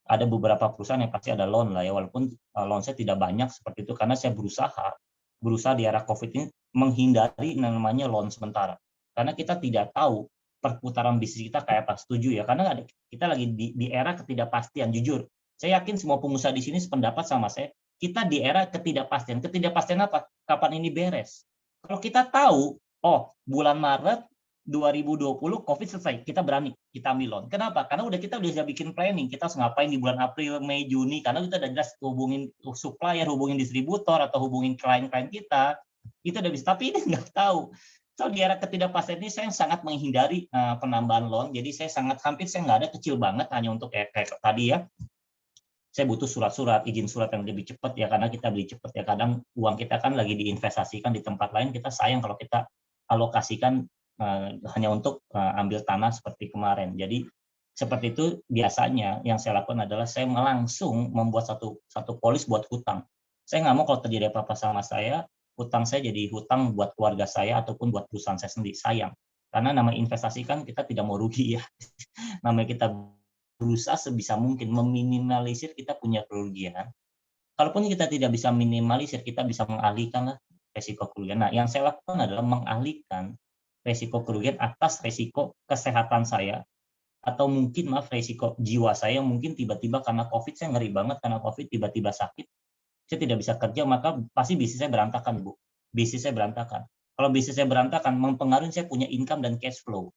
Ada beberapa perusahaan yang pasti ada loan lah ya, walaupun loan saya tidak banyak seperti itu karena saya berusaha di era COVID ini menghindari namanya loan sementara. Karena kita tidak tahu perputaran bisnis kita kayak apa. Setuju ya? Karena kita lagi di era ketidakpastian. Jujur, saya yakin semua pengusaha di sini sependapat sama saya. Kita di era ketidakpastian. Ketidakpastian apa? Kapan ini beres? Kalau kita tahu, oh bulan Maret 2020 COVID selesai, kita berani, kita ambil loan. Kenapa? Karena kita udah bisa bikin planning, kita harus ngapain di bulan April, Mei, Juni, karena kita udah jelas hubungin supplier, hubungin distributor, atau hubungin klien-klien kita, itu udah bisa. Tapi ini nggak tahu. So di era ketidakpastian ini saya sangat menghindari penambahan loan, jadi saya hampir saya nggak ada, kecil banget, hanya untuk kayak tadi ya, saya butuh surat-surat, izin surat yang lebih cepat ya, karena kita beli cepat ya, kadang uang kita kan lagi diinvestasikan di tempat lain, kita sayang kalau kita alokasikan hanya untuk ambil tanah seperti kemarin. Jadi seperti itu biasanya yang saya lakukan adalah saya langsung membuat satu polis buat hutang. Saya nggak mau kalau terjadi apa-apa sama saya, hutang saya jadi hutang buat keluarga saya ataupun buat perusahaan saya sendiri. Sayang. Karena nama investasi kan kita tidak mau rugi ya. Namanya kita berusaha sebisa mungkin meminimalisir kita punya kerugian. Kalaupun kita tidak bisa minimalisir, kita bisa mengalihkan lah resiko kerugian. Nah, yang saya lakukan adalah mengalihkan resiko kerugian atas resiko kesehatan saya, atau mungkin resiko jiwa saya yang mungkin tiba-tiba karena COVID, saya ngeri banget karena COVID tiba-tiba sakit, saya tidak bisa kerja, maka pasti bisnis saya berantakan, Bu. Bisnis saya berantakan. Kalau bisnis saya berantakan, mempengaruhi saya punya income dan cash flow.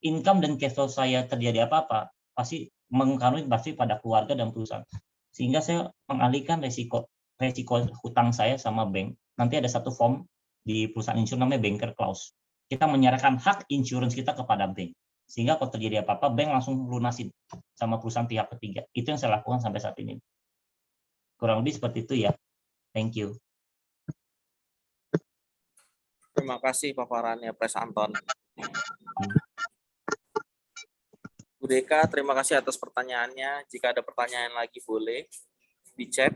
Income dan cash flow saya terjadi apa-apa, pasti mempengaruhi pasti pada keluarga dan perusahaan. Sehingga saya mengalihkan resiko hutang saya sama bank. Nanti ada satu form di perusahaan insurance namanya banker clause. Kita menyerahkan hak insurance kita kepada bank. Sehingga kalau terjadi apa-apa, bank langsung lunasin sama perusahaan pihak ketiga. Itu yang saya lakukan sampai saat ini. Kurang lebih seperti itu ya. Thank you. Terima kasih paparannya, Pres Anton. Bu Deka, terima kasih atas pertanyaannya. Jika ada pertanyaan lagi boleh di chat.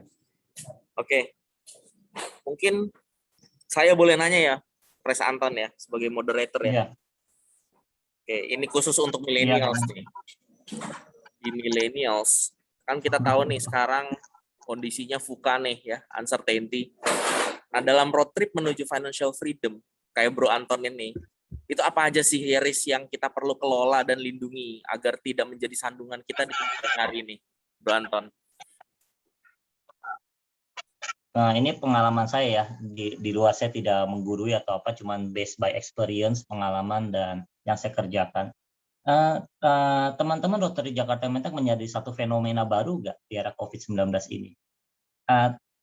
Oke. Mungkin saya boleh nanya ya, Pres Anton ya, sebagai moderator ya. Iya. Oke, ini khusus untuk Iya, millennials nih. Di millennials, kan kita tahu nih sekarang kondisinya VUCA nih ya, uncertainty. Nah, dalam road trip menuju financial freedom, kayak Bro Anton ini, itu apa aja sih risk yang kita perlu kelola dan lindungi agar tidak menjadi sandungan kita di hari ini, Bro Anton? Nah, ini pengalaman saya ya. Di luar saya tidak menggurui atau apa, cuman based by experience, pengalaman, dan yang saya kerjakan. Teman-teman Rotary Jakarta Mentek menjadi satu fenomena baru nggak di era COVID-19 ini?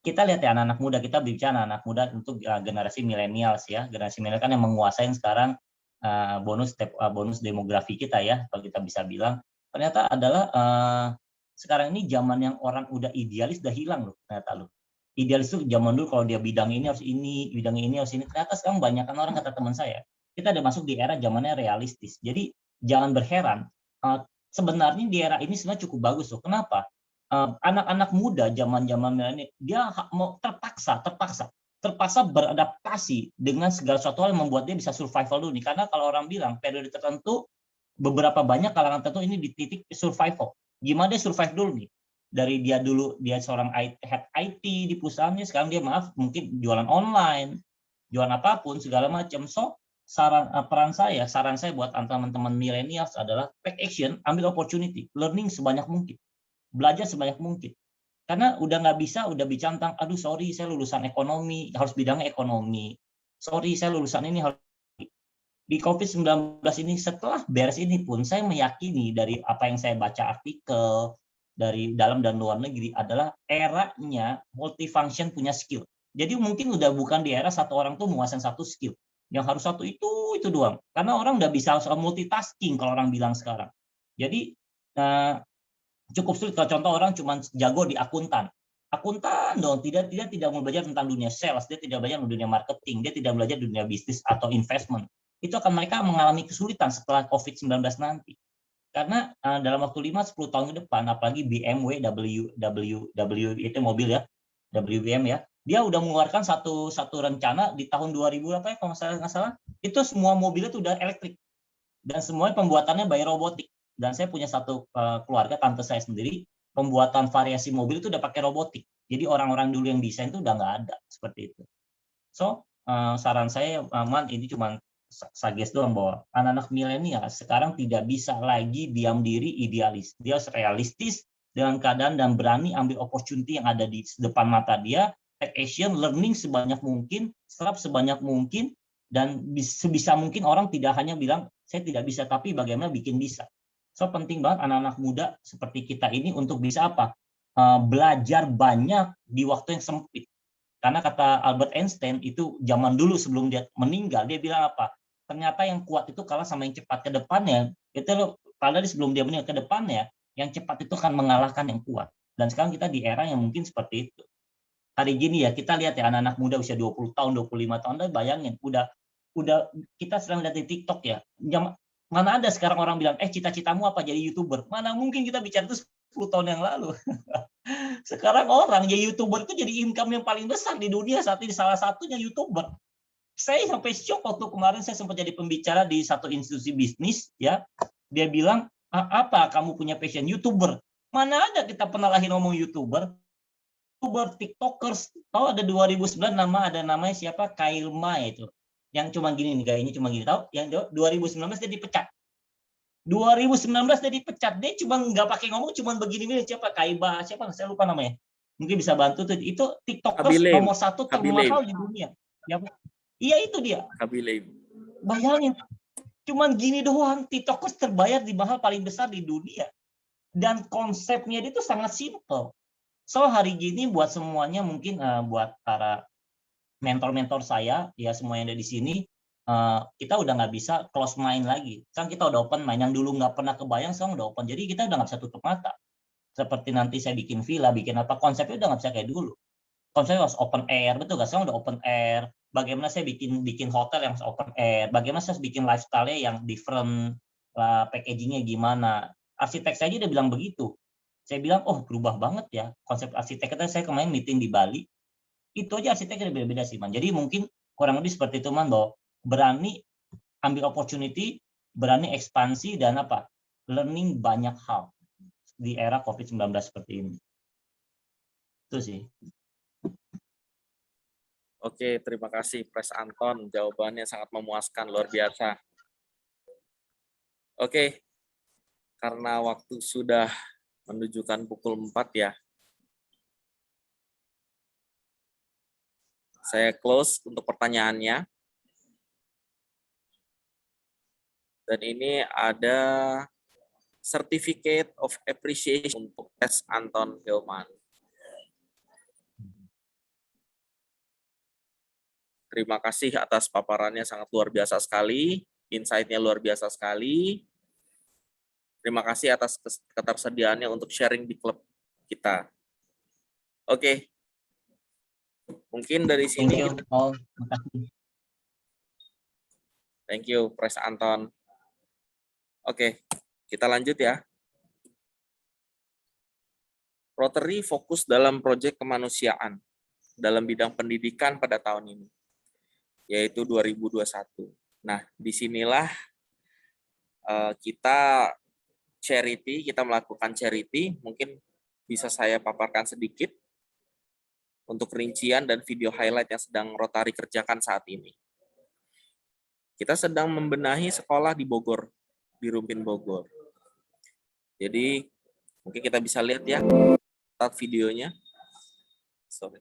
Kita lihat ya anak-anak muda, kita bicara anak muda untuk generasi milenials ya. Generasi milenial kan yang menguasai sekarang bonus demografi kita ya, kalau kita bisa bilang. Ternyata adalah sekarang ini zaman yang orang udah idealis udah hilang loh ternyata loh. Idealis itu zaman dulu kalau dia bidang ini harus ini, bidang ini harus ini. Ternyata sekarang banyak kan orang, kata teman saya, kita udah masuk di era zamannya realistis. Jadi jangan berheran. Sebenarnya di era ini sebenarnya cukup bagus loh. Kenapa? Anak-anak muda zaman-zaman ini dia mau terpaksa beradaptasi dengan segala sesuatu hal yang membuat dia bisa survival dulu nih. Karena kalau orang bilang periode tertentu, beberapa banyak kalangan tertentu ini di titik survival. Gimana dia survive dulu nih? Dari dia dulu dia seorang head IT di perusahaannya, sekarang dia mungkin jualan online, jualan apapun segala macam. So saran saya buat teman-teman millennials adalah take action, ambil opportunity, learning sebanyak mungkin, belajar sebanyak mungkin. Karena udah nggak bisa, udah bicara tentang, aduh sorry saya lulusan ekonomi, harus bidangnya ekonomi. Sorry saya lulusan ini harus. Di COVID-19 ini, setelah beres ini pun, saya meyakini dari apa yang saya baca artikel, dari dalam dan luar negeri, adalah eranya multifunction punya skill. Jadi mungkin udah bukan di era satu orang tuh menguasai satu skill. Yang harus satu itu doang. Karena orang udah bisa multitasking kalau orang bilang sekarang. Jadi cukup sulit kalau contoh orang cuma jago di akuntan dong, tidak mau belajar tentang dunia sales, dia tidak belajar dunia marketing, dia tidak belajar dunia bisnis atau investment. Itu akan mereka mengalami kesulitan setelah COVID-19 nanti. Karena dalam waktu 5-10 tahun ke depan, apalagi BMW W itu mobil ya, WM ya, dia udah mengeluarkan satu rencana di tahun 2000 apa ya kalau nggak salah, itu semua mobilnya itu udah elektrik dan semuanya pembuatannya by robotik. Dan saya punya satu keluarga, tante saya sendiri, pembuatan variasi mobil itu udah pakai robotik. Jadi orang-orang dulu yang desain itu udah nggak ada seperti itu. So saran saya, ini cuma suggest doang bahwa anak-anak milenial sekarang tidak bisa lagi diam diri idealis. Dia harus realistis dengan keadaan dan berani ambil opportunity yang ada di depan mata dia, take action, learning sebanyak mungkin, serap sebanyak mungkin, dan sebisa mungkin orang tidak hanya bilang saya tidak bisa, tapi bagaimana bikin bisa. So penting banget anak-anak muda seperti kita ini untuk bisa apa? Belajar banyak di waktu yang sempit. Karena kata Albert Einstein itu zaman dulu sebelum dia meninggal, dia bilang apa? Ternyata yang kuat itu kalah sama yang cepat. Ke depannya, itu loh, padahal sebelum dia meninggal, ke depannya yang cepat itu akan mengalahkan yang kuat. Dan sekarang kita di era yang mungkin seperti itu. Hari gini ya, kita lihat ya anak-anak muda usia 20 tahun, 25 tahun, dan bayangin, udah kita sedang lihat di TikTok ya. Mana ada sekarang orang bilang, cita-citamu apa jadi YouTuber? Mana mungkin kita bicara itu 10 tahun yang lalu. Sekarang orang jadi YouTuber itu jadi income yang paling besar di dunia saat ini, salah satunya YouTuber. Saya sampai shock waktu kemarin saya sempat jadi pembicara di satu institusi bisnis ya. Dia bilang, apa kamu punya passion YouTuber? Mana ada kita pernah lahir ngomong YouTuber? YouTuber, TikTokers. Tahu ada 2009 ada namanya siapa? Kailma itu. Yang cuma gini nih, gayanya cuma gini. Tahu? Yang 2019 dia dipecat. 2019 dia dipecat. Dia cuma nggak pakai ngomong, cuma begini-begini. Siapa? Kaiba, siapa? Saya lupa namanya. Mungkin bisa bantu tuh. Itu TikTokers nomor 1 termahal di dunia. Ya, iya itu dia. Bayangin, cuman gini doang, TikTokers terbayar di mahal paling besar di dunia. Dan konsepnya itu sangat simple. So hari gini buat semuanya mungkin buat para mentor-mentor saya, ya semua yang ada di sini, kita udah nggak bisa close mind lagi. Sekarang kita udah open mind, yang dulu nggak pernah kebayang sekarang udah open. Jadi kita udah nggak bisa tutup mata. Seperti nanti saya bikin villa, bikin apa, konsepnya udah nggak bisa kayak dulu. Konsepnya harus open air, betul nggak? Sekarang udah open air. Bagaimana saya bikin hotel yang open air, bagaimana saya bikin lifestyle-nya yang different, packaging-nya gimana. Arsitek saya aja udah bilang begitu. Saya bilang, oh berubah banget ya konsep arsitek kita. Saya kemarin meeting di Bali, itu aja arsiteknya beda-beda sih, Man. Jadi mungkin kurang lebih seperti itu, Man, bahwa berani ambil opportunity, berani ekspansi, dan apa, learning banyak hal di era COVID-19 seperti ini. Itu sih. Oke, terima kasih Pres Anton. Jawabannya sangat memuaskan, luar biasa. Oke, karena waktu sudah menunjukkan pukul 4 ya. Saya close untuk pertanyaannya. Dan ini ada Certificate of Appreciation untuk Pres Anton Hilman. Terima kasih atas paparannya, sangat luar biasa sekali. Insight-nya luar biasa sekali. Terima kasih atas ketersediaannya untuk sharing di klub kita. Oke. Mungkin dari sini. Thank you all. Terima kasih. Thank you, Pres Anton. Oke, kita lanjut ya. Rotary fokus dalam proyek kemanusiaan dalam bidang pendidikan pada tahun ini, yaitu 2021. Nah, disinilah kita melakukan charity. Mungkin bisa saya paparkan sedikit untuk rincian dan video highlight yang sedang Rotary kerjakan saat ini. Kita sedang membenahi sekolah di Bogor, di Rumpin Bogor. Jadi mungkin kita bisa lihat ya start videonya. Sorry.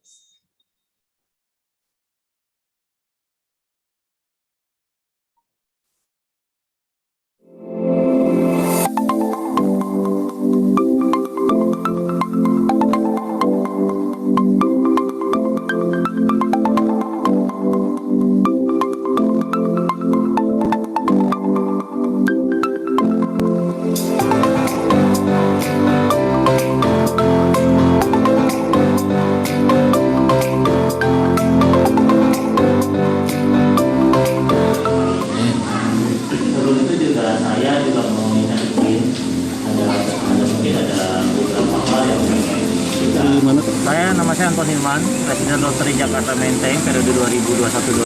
Nama saya Anton Hilman, Presiden Rotary Jakarta Menteng periode 2021-2022.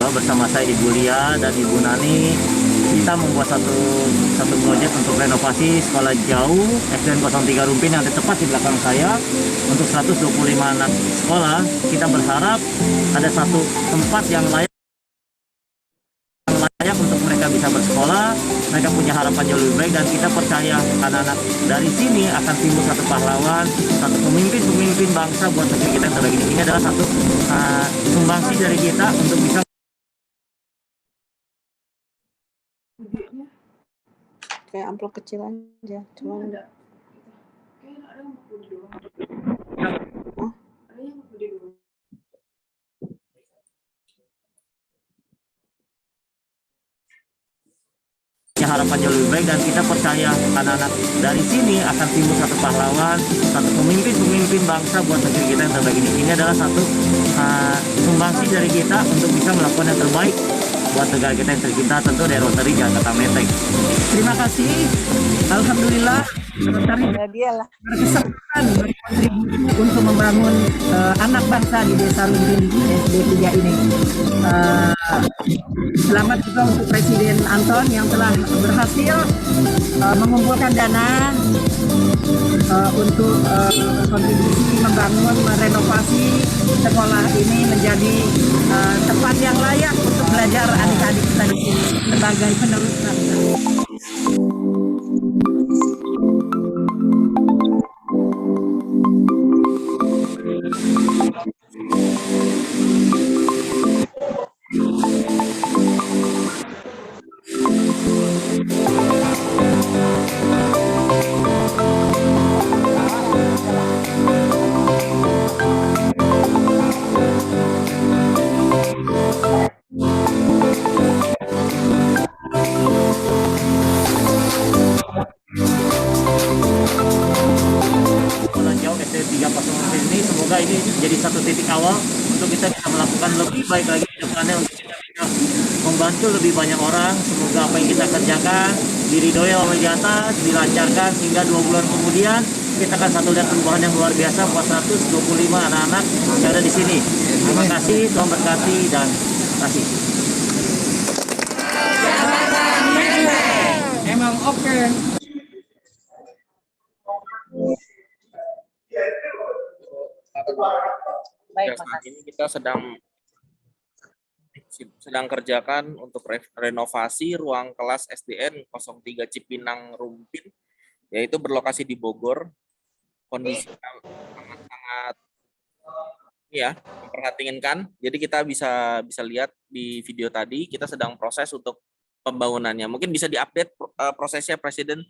Bersama saya Ibu Lia dan Ibu Nani, kita membuat satu proyek untuk renovasi sekolah jauh SDN 03 Rumpin yang tepat di belakang saya untuk 125 anak sekolah. Kita berharap ada satu tempat yang layak untuk mereka bisa bersekolah, mereka punya harapan jauh lebih baik, dan kita percaya anak-anak dari sini akan timbul satu pahlawan, satu pemimpin bangsa buat negeri kita yang terbaik. Ini adalah satu sumbangsi dari kita untuk bisa kayak amplop kecil aja, cuman harapan jauh lebih baik, dan kita percaya anak-anak dari sini akan timbul satu pahlawan, satu pemimpin bangsa buat negeri kita yang terbaik. Ini adalah satu sumbangsi dari kita untuk bisa melakukan yang terbaik buat negara kita yang tercinta, tentu dari Rotary Jakarta Menteng. Terima kasih. Alhamdulillah Rotary berkesempatan berkontribusi untuk membangun anak bangsa di Desa Rumpin SD 3 ini. Selamat juga untuk Presiden Anton yang telah berhasil mengumpulkan dana untuk kontribusi membangun, merenovasi sekolah ini menjadi tempat yang layak untuk belajar adik-adik kita di sini sebagai penerus bangsa. pasangan ini. Semoga ini jadi satu titik awal untuk kita bisa melakukan lebih baik lagi ke depannya untuk kita bisa membantu lebih banyak orang. Semoga apa yang kita kerjakan diridhoi oleh di atas, dilancarkan sehingga 2 bulan kemudian kita akan satu lihat perubahan yang luar biasa buat 125 anak-anak yang ada di sini. Terima kasih, Tuhan berkati dan kasih. Emang oke. Baik, Ya, saat ini kita sedang kerjakan untuk renovasi ruang kelas SDN 03 Cipinang Rumpin, yaitu berlokasi di Bogor. Kondisi sangat-sangat ya memperhatikan. Jadi kita bisa lihat di video tadi kita sedang proses untuk pembangunannya. Mungkin bisa diupdate prosesnya, Presiden.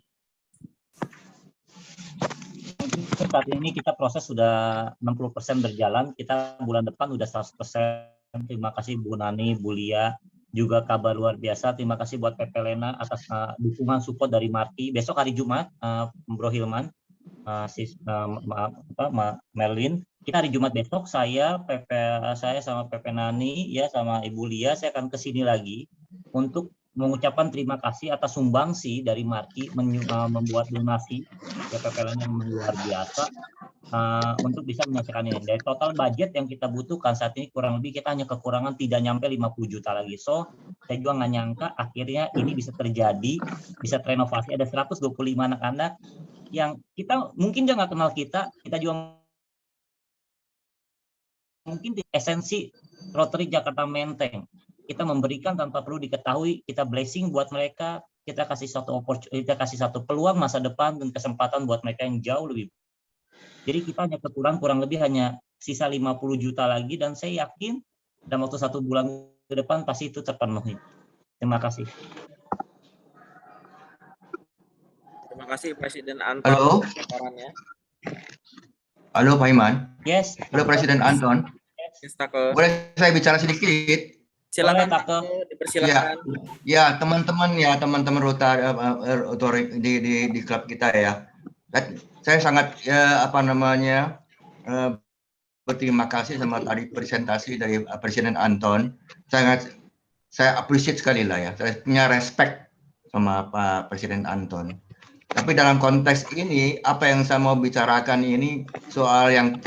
Saat ini kita proses sudah 60% berjalan. Kita bulan depan udah 100%. Terima kasih Bu Nani, Bu Lia, juga kabar luar biasa. Terima kasih buat PP Lena atas dukungan support dari Marti. Besok hari Jumat, Bro Hilman, Merlin. Kita hari Jumat besok saya sama PP Nani ya sama Ibu Lia saya akan ke sini lagi untuk mengucapkan terima kasih atas sumbangsi dari Marti membuat donasi ya PPLN yang luar biasa untuk bisa menyelesaikan ini. Dari total budget yang kita butuhkan saat ini kurang lebih kita hanya kekurangan tidak nyampe 50 juta lagi. So saya juga nggak nyangka akhirnya ini bisa terjadi, bisa renovasi. Ada 125 anak-anak yang kita mungkin dia nggak kenal kita juga mungkin di esensi Rotary Jakarta Menteng. Kita memberikan tanpa perlu diketahui, kita blessing buat mereka, kita kasih satu peluang masa depan dan kesempatan buat mereka yang jauh lebih. Jadi kita hanya kurang lebih hanya sisa 50 juta lagi dan saya yakin dalam waktu 1 bulan ke depan pasti itu terpenuhi. Terima kasih. Terima kasih Presiden Anton. Halo. Halo Pak Iman. Yes. Halo Presiden Anton. Yes, Tako. Boleh saya bicara sedikit? Silakan, Tako. Dipersilakan. Ya, teman-teman Rotary di klub kita ya. Saya sangat berterima kasih sama tadi presentasi dari Presiden Anton. Saya appreciate sekali lah ya. Saya punya respect sama Pak Presiden Anton. Tapi dalam konteks ini apa yang saya mau bicarakan ini soal yang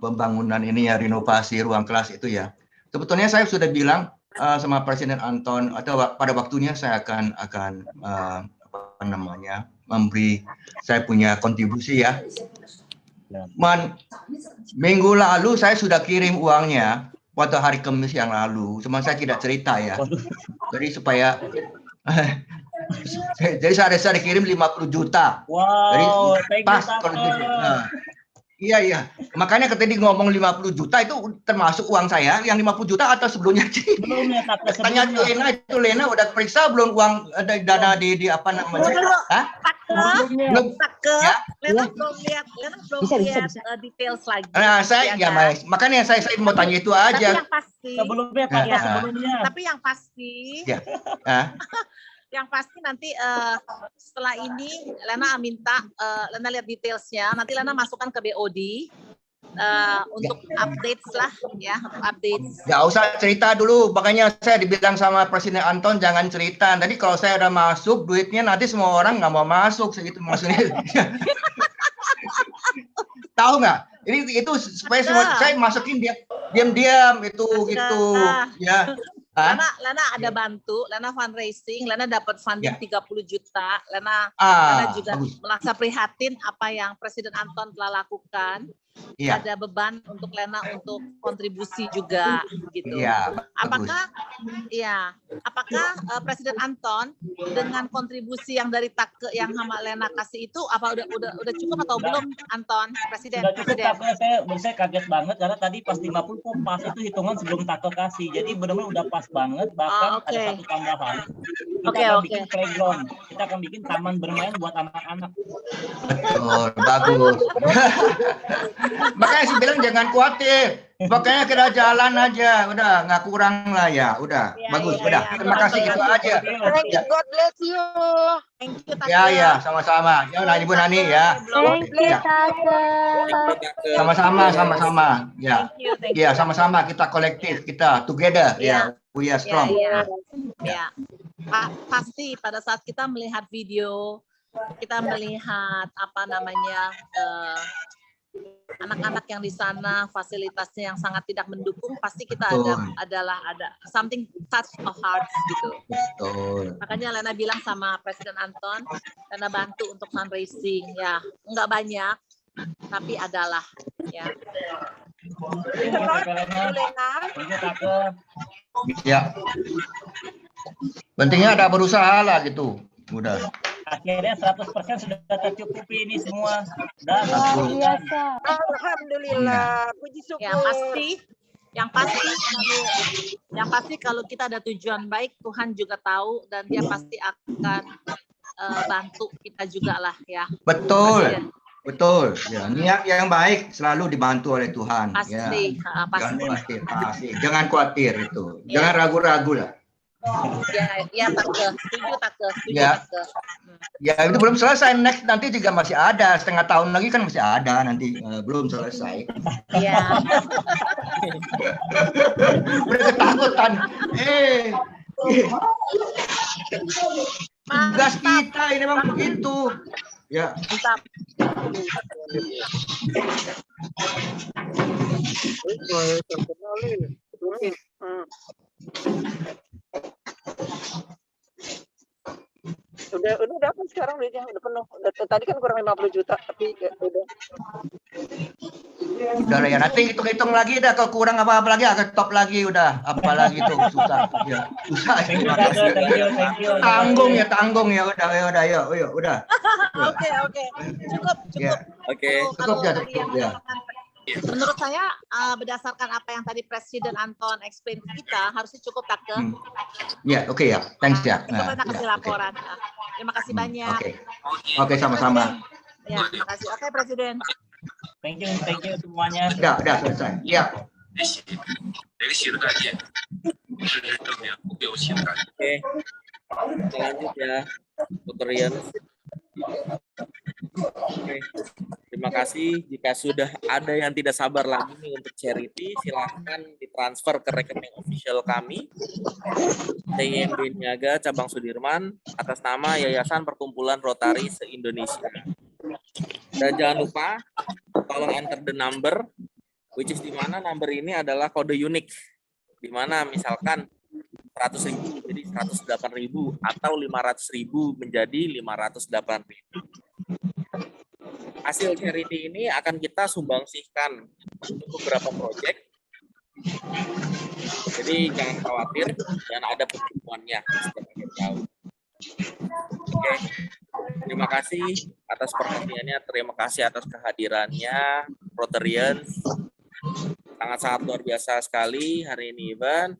pembangunan ini ya, renovasi ruang kelas itu ya. Sebetulnya saya sudah bilang sama Presiden Anton atau pada waktunya saya akan memberi saya punya kontribusi ya. Minggu lalu saya sudah kirim uangnya waktu hari Kamis yang lalu, cuma saya tidak cerita ya. Jadi supaya jadi saya dikirim 50 juta. Wow, jadi pas Iya. Makanya ketika ngomong 50 juta itu termasuk uang saya yang 50 juta atau sebelumnya? Sebelumnya. Tanya Lena udah periksa belum uang dana di apa namanya? Hah? Belum. Lena belum lihat details lagi. Nah, makanya saya mau tanya itu aja. Tapi yang pasti. Sebelumnya. Tapi yang pasti. Ya. Yang pasti nanti setelah ini Lena minta Lena lihat detailsnya, nanti Lena masukkan ke BOD untuk updates lah ya, updates. Nggak usah cerita dulu, makanya saya dibilang sama Presiden Anton jangan cerita. Tadi kalau saya udah masuk duitnya nanti semua orang nggak mau masuk segitu maksudnya. Tahu nggak? Itu supaya semua saya masukin diam-diam itu gitu ya. Lena ada bantu, Lena fundraising, Lena dapat funding 30 juta, Lena juga merasa prihatin apa yang Presiden Anton telah lakukan. Ada beban untuk Lena untuk kontribusi juga gitu. Apakah Presiden Anton dengan kontribusi yang dari Take yang sama Lena kasih itu apa udah cukup atau belum Anton Presiden? Saya kaget banget karena tadi pas 50 kok pas itu hitungan sebelum Take kasih. Jadi benar-benar udah pas banget bahkan ada satu tambahan. Kita akan bikin playground. Kita akan bikin taman bermain buat anak-anak. Betul, bagus. Makanya saya bilang jangan khawatir. Pokoknya kita jalan aja, udah nggak kurang lah ya, udah Ya, bagus, ya, udah. ya. Terima kasih itu aja. Ya, God bless you. Thank you, Take. ya, sama-sama. Ya, Ibu Nani ya. Thank you, Ya, Tante. sama-sama. Ya, Thank you, thank ya you. sama-sama kita kolektif, kita together. Ya. Ya, we are strong. Ya. Pasti pada saat kita melihat video, kita melihat apa namanya anak-anak yang di sana, fasilitasnya yang sangat tidak mendukung, pasti kita Betul. ada something touch of hearts gitu. Betul. Makanya Lena bilang sama Presiden Anton, Lena bantu untuk fundraising, ya nggak banyak, tapi adalah ya. Ya. Pentingnya ada berusaha lah gitu. Udah. Akhirnya 100% sudah tercukupi ini semua. Dan Luar biasa. Alhamdulillah. Puji syukur. Yang pasti kalau kita ada tujuan baik, Tuhan juga tahu dan Dia pasti akan bantu kita juga lah ya. Betul. Betul. Ya, niat yang baik selalu dibantu oleh Tuhan. Pasti, Ya. pasti. Pasti. Jangan khawatir itu. Ya. Jangan ragu-ragu lah. Ya, Take. Setuju, Take. Ya. Ya, itu belum selesai. Next nanti juga masih ada. Setengah tahun lagi kan masih ada nanti. Belum selesai. Iya. Udah ketakutan. Tugas kita ini memang begitu. Ya. Mantap. Udah dapat sekarang udah penuh. Tadi kan kurang 50 juta tapi udah. Udah lah ya, nanti hitung-hitung lagi dah kalau kurang apa-apa lagi agak top lagi udah. Apalagi itu susah. Ya, susah. thank you. Tanggung ya udah yuk udah. Oke. Cukup. Ya. Oke. Cukup ya, Kalau cukup ya. menurut saya berdasarkan apa yang tadi Presiden Anton explain ke kita harusnya cukup, Take. Ya, oke ya. Thanks ya. Itu kita kasih ya, laporan. Terima kasih banyak. Oke, sama-sama. Ya, terima kasih. Oke, Presiden. Thank you semuanya. Udah selesai. Ya. Oke. Lanjut ya, Dr. Rian. Oke. Terima kasih. Jika sudah ada yang tidak sabar lagi nih untuk charity, silahkan ditransfer ke rekening official kami, TIMB Niaga Cabang Sudirman, atas nama Yayasan Perkumpulan Rotary se-Indonesia. Dan jangan lupa, tolong enter the number, which is di mana number ini adalah kode unik, di mana misalkan 100.000 jadi 108.000 atau 500.000 menjadi 508.000. Hasil charity ini akan kita sumbangsihkan untuk beberapa proyek. Jadi jangan khawatir dan ada penipuannya. Oke. Terima kasih atas perhatiannya, terima kasih atas kehadirannya, Rotarians. Sangat-sangat luar biasa sekali hari ini, Ivan.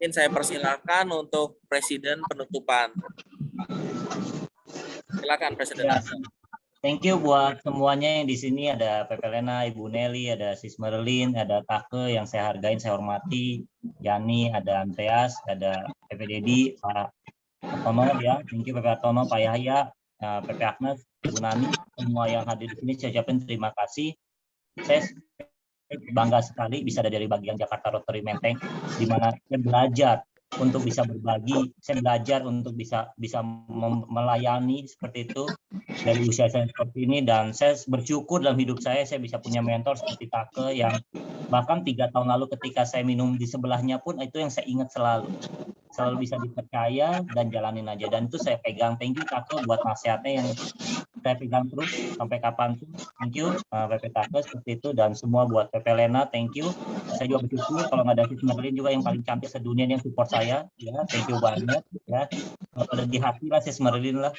Mungkin saya persilakan untuk Presiden penutupan. Silakan Presiden. Thank you buat semuanya yang di sini, ada Pepe Lena, Ibu Nelly, ada Sis Merlin, ada Take yang saya hargain, saya hormati, Yani, ada Andreas, ada Pepe Dedi, Pak Tono ya, thank you Pepe Tono, Pak Yahya, Pepe Agnes, Ibu Nani, semua yang hadir di sini saya ucapkan terima kasih. Saya bangga sekali bisa ada dari bagian Jakarta Rotary Menteng, di mana saya belajar untuk bisa berbagi, saya belajar untuk bisa melayani seperti itu dari usia saya seperti ini, dan saya bersyukur dalam hidup saya bisa punya mentor seperti Take yang bahkan 3 tahun lalu ketika saya minum di sebelahnya pun itu yang saya ingat selalu bisa dipercaya dan jalanin aja, dan itu saya pegang. Thank you Take buat nasihatnya yang saya pegang terus sampai kapanpun. Thank you Pepe Take seperti itu, dan semua buat Pepe Lena, thank you. Saya juga bersyukur kalau nggak ada Sis Merlin juga yang paling cantik sedunia yang support saya ya, thank you banget ya. Kalau di hati lah Sis Merlin lah.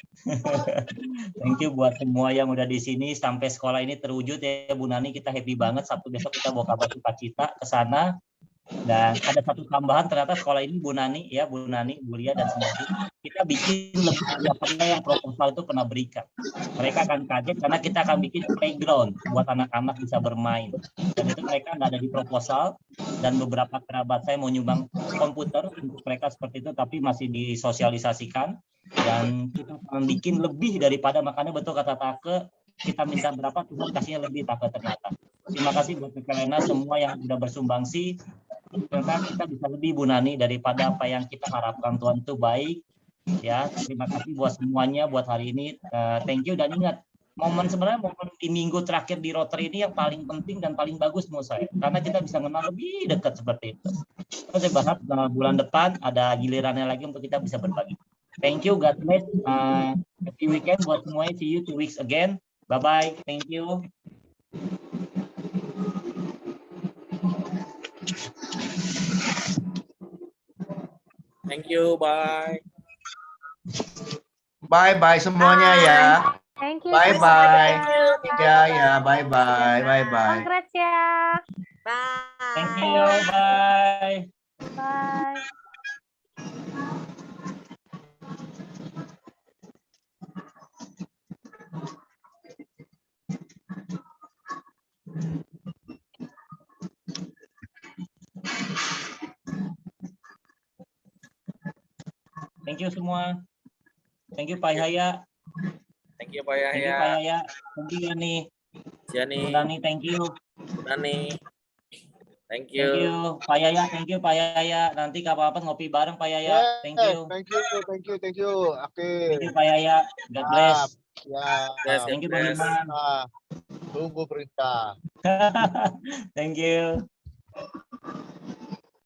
Thank you buat semua yang udah di sini sampai sekolah ini terwujud ya Bu Nani, kita happy banget. Sabtu besok kita bawa kabar sukacita ke sana. Dan ada satu tambahan, ternyata sekolah ini Bu Nani, Bu Lia dan semua itu, kita bikin lebih dari apa yang proposal itu pernah berikan. Mereka akan kaget karena kita akan bikin playground buat anak-anak bisa bermain. Dan itu mereka nggak ada di proposal, dan beberapa kerabat saya mau nyumbang komputer untuk mereka seperti itu, tapi masih disosialisasikan. Dan kita akan bikin lebih daripada, makanya betul kata Take, kita minta berapa, Tuhan kasihnya lebih, Take, ternyata. Terima kasih buat Kelena semua yang sudah bersumbangsi. Ternyata kita bisa lebih, Bu Nani, daripada apa yang kita harapkan. Tuhan itu baik. Ya, terima kasih buat semuanya buat hari ini. Thank you, dan ingat, sebenarnya momen di minggu terakhir di Rotary ini yang paling penting dan paling bagus menurut saya, karena kita bisa kenal lebih dekat seperti itu. Terus saya berharap bulan depan ada gilirannya lagi untuk kita bisa berbagi. Thank you, God bless. Happy weekend buat semuanya. See you 2 weeks again. Bye bye. Thank you. Thank you, bye. Bye-bye semuanya ya. Thank you. Bye-bye. Ya, bye-bye. Bye-bye. Congrats ya. Bye. Thank you. Bye. Bye. Thank you semua. Thank you Pak Yahya. Thank you, Pak Thank you Yahya. Pak Yahya. Thank you Yani. Jani, Bu Nani, thank you. Nani. Thank Thank you. you Pak Yahya. Thank you Pak Yahya. Nanti kapan-kapan ngopi bareng Pak Yahya. Thank you. Thank you. Oke. Thank you Pak Yahya. God bless. Ya. Yes, Thank you God Bang bless. Iman. Tunggu perintah. Thank you.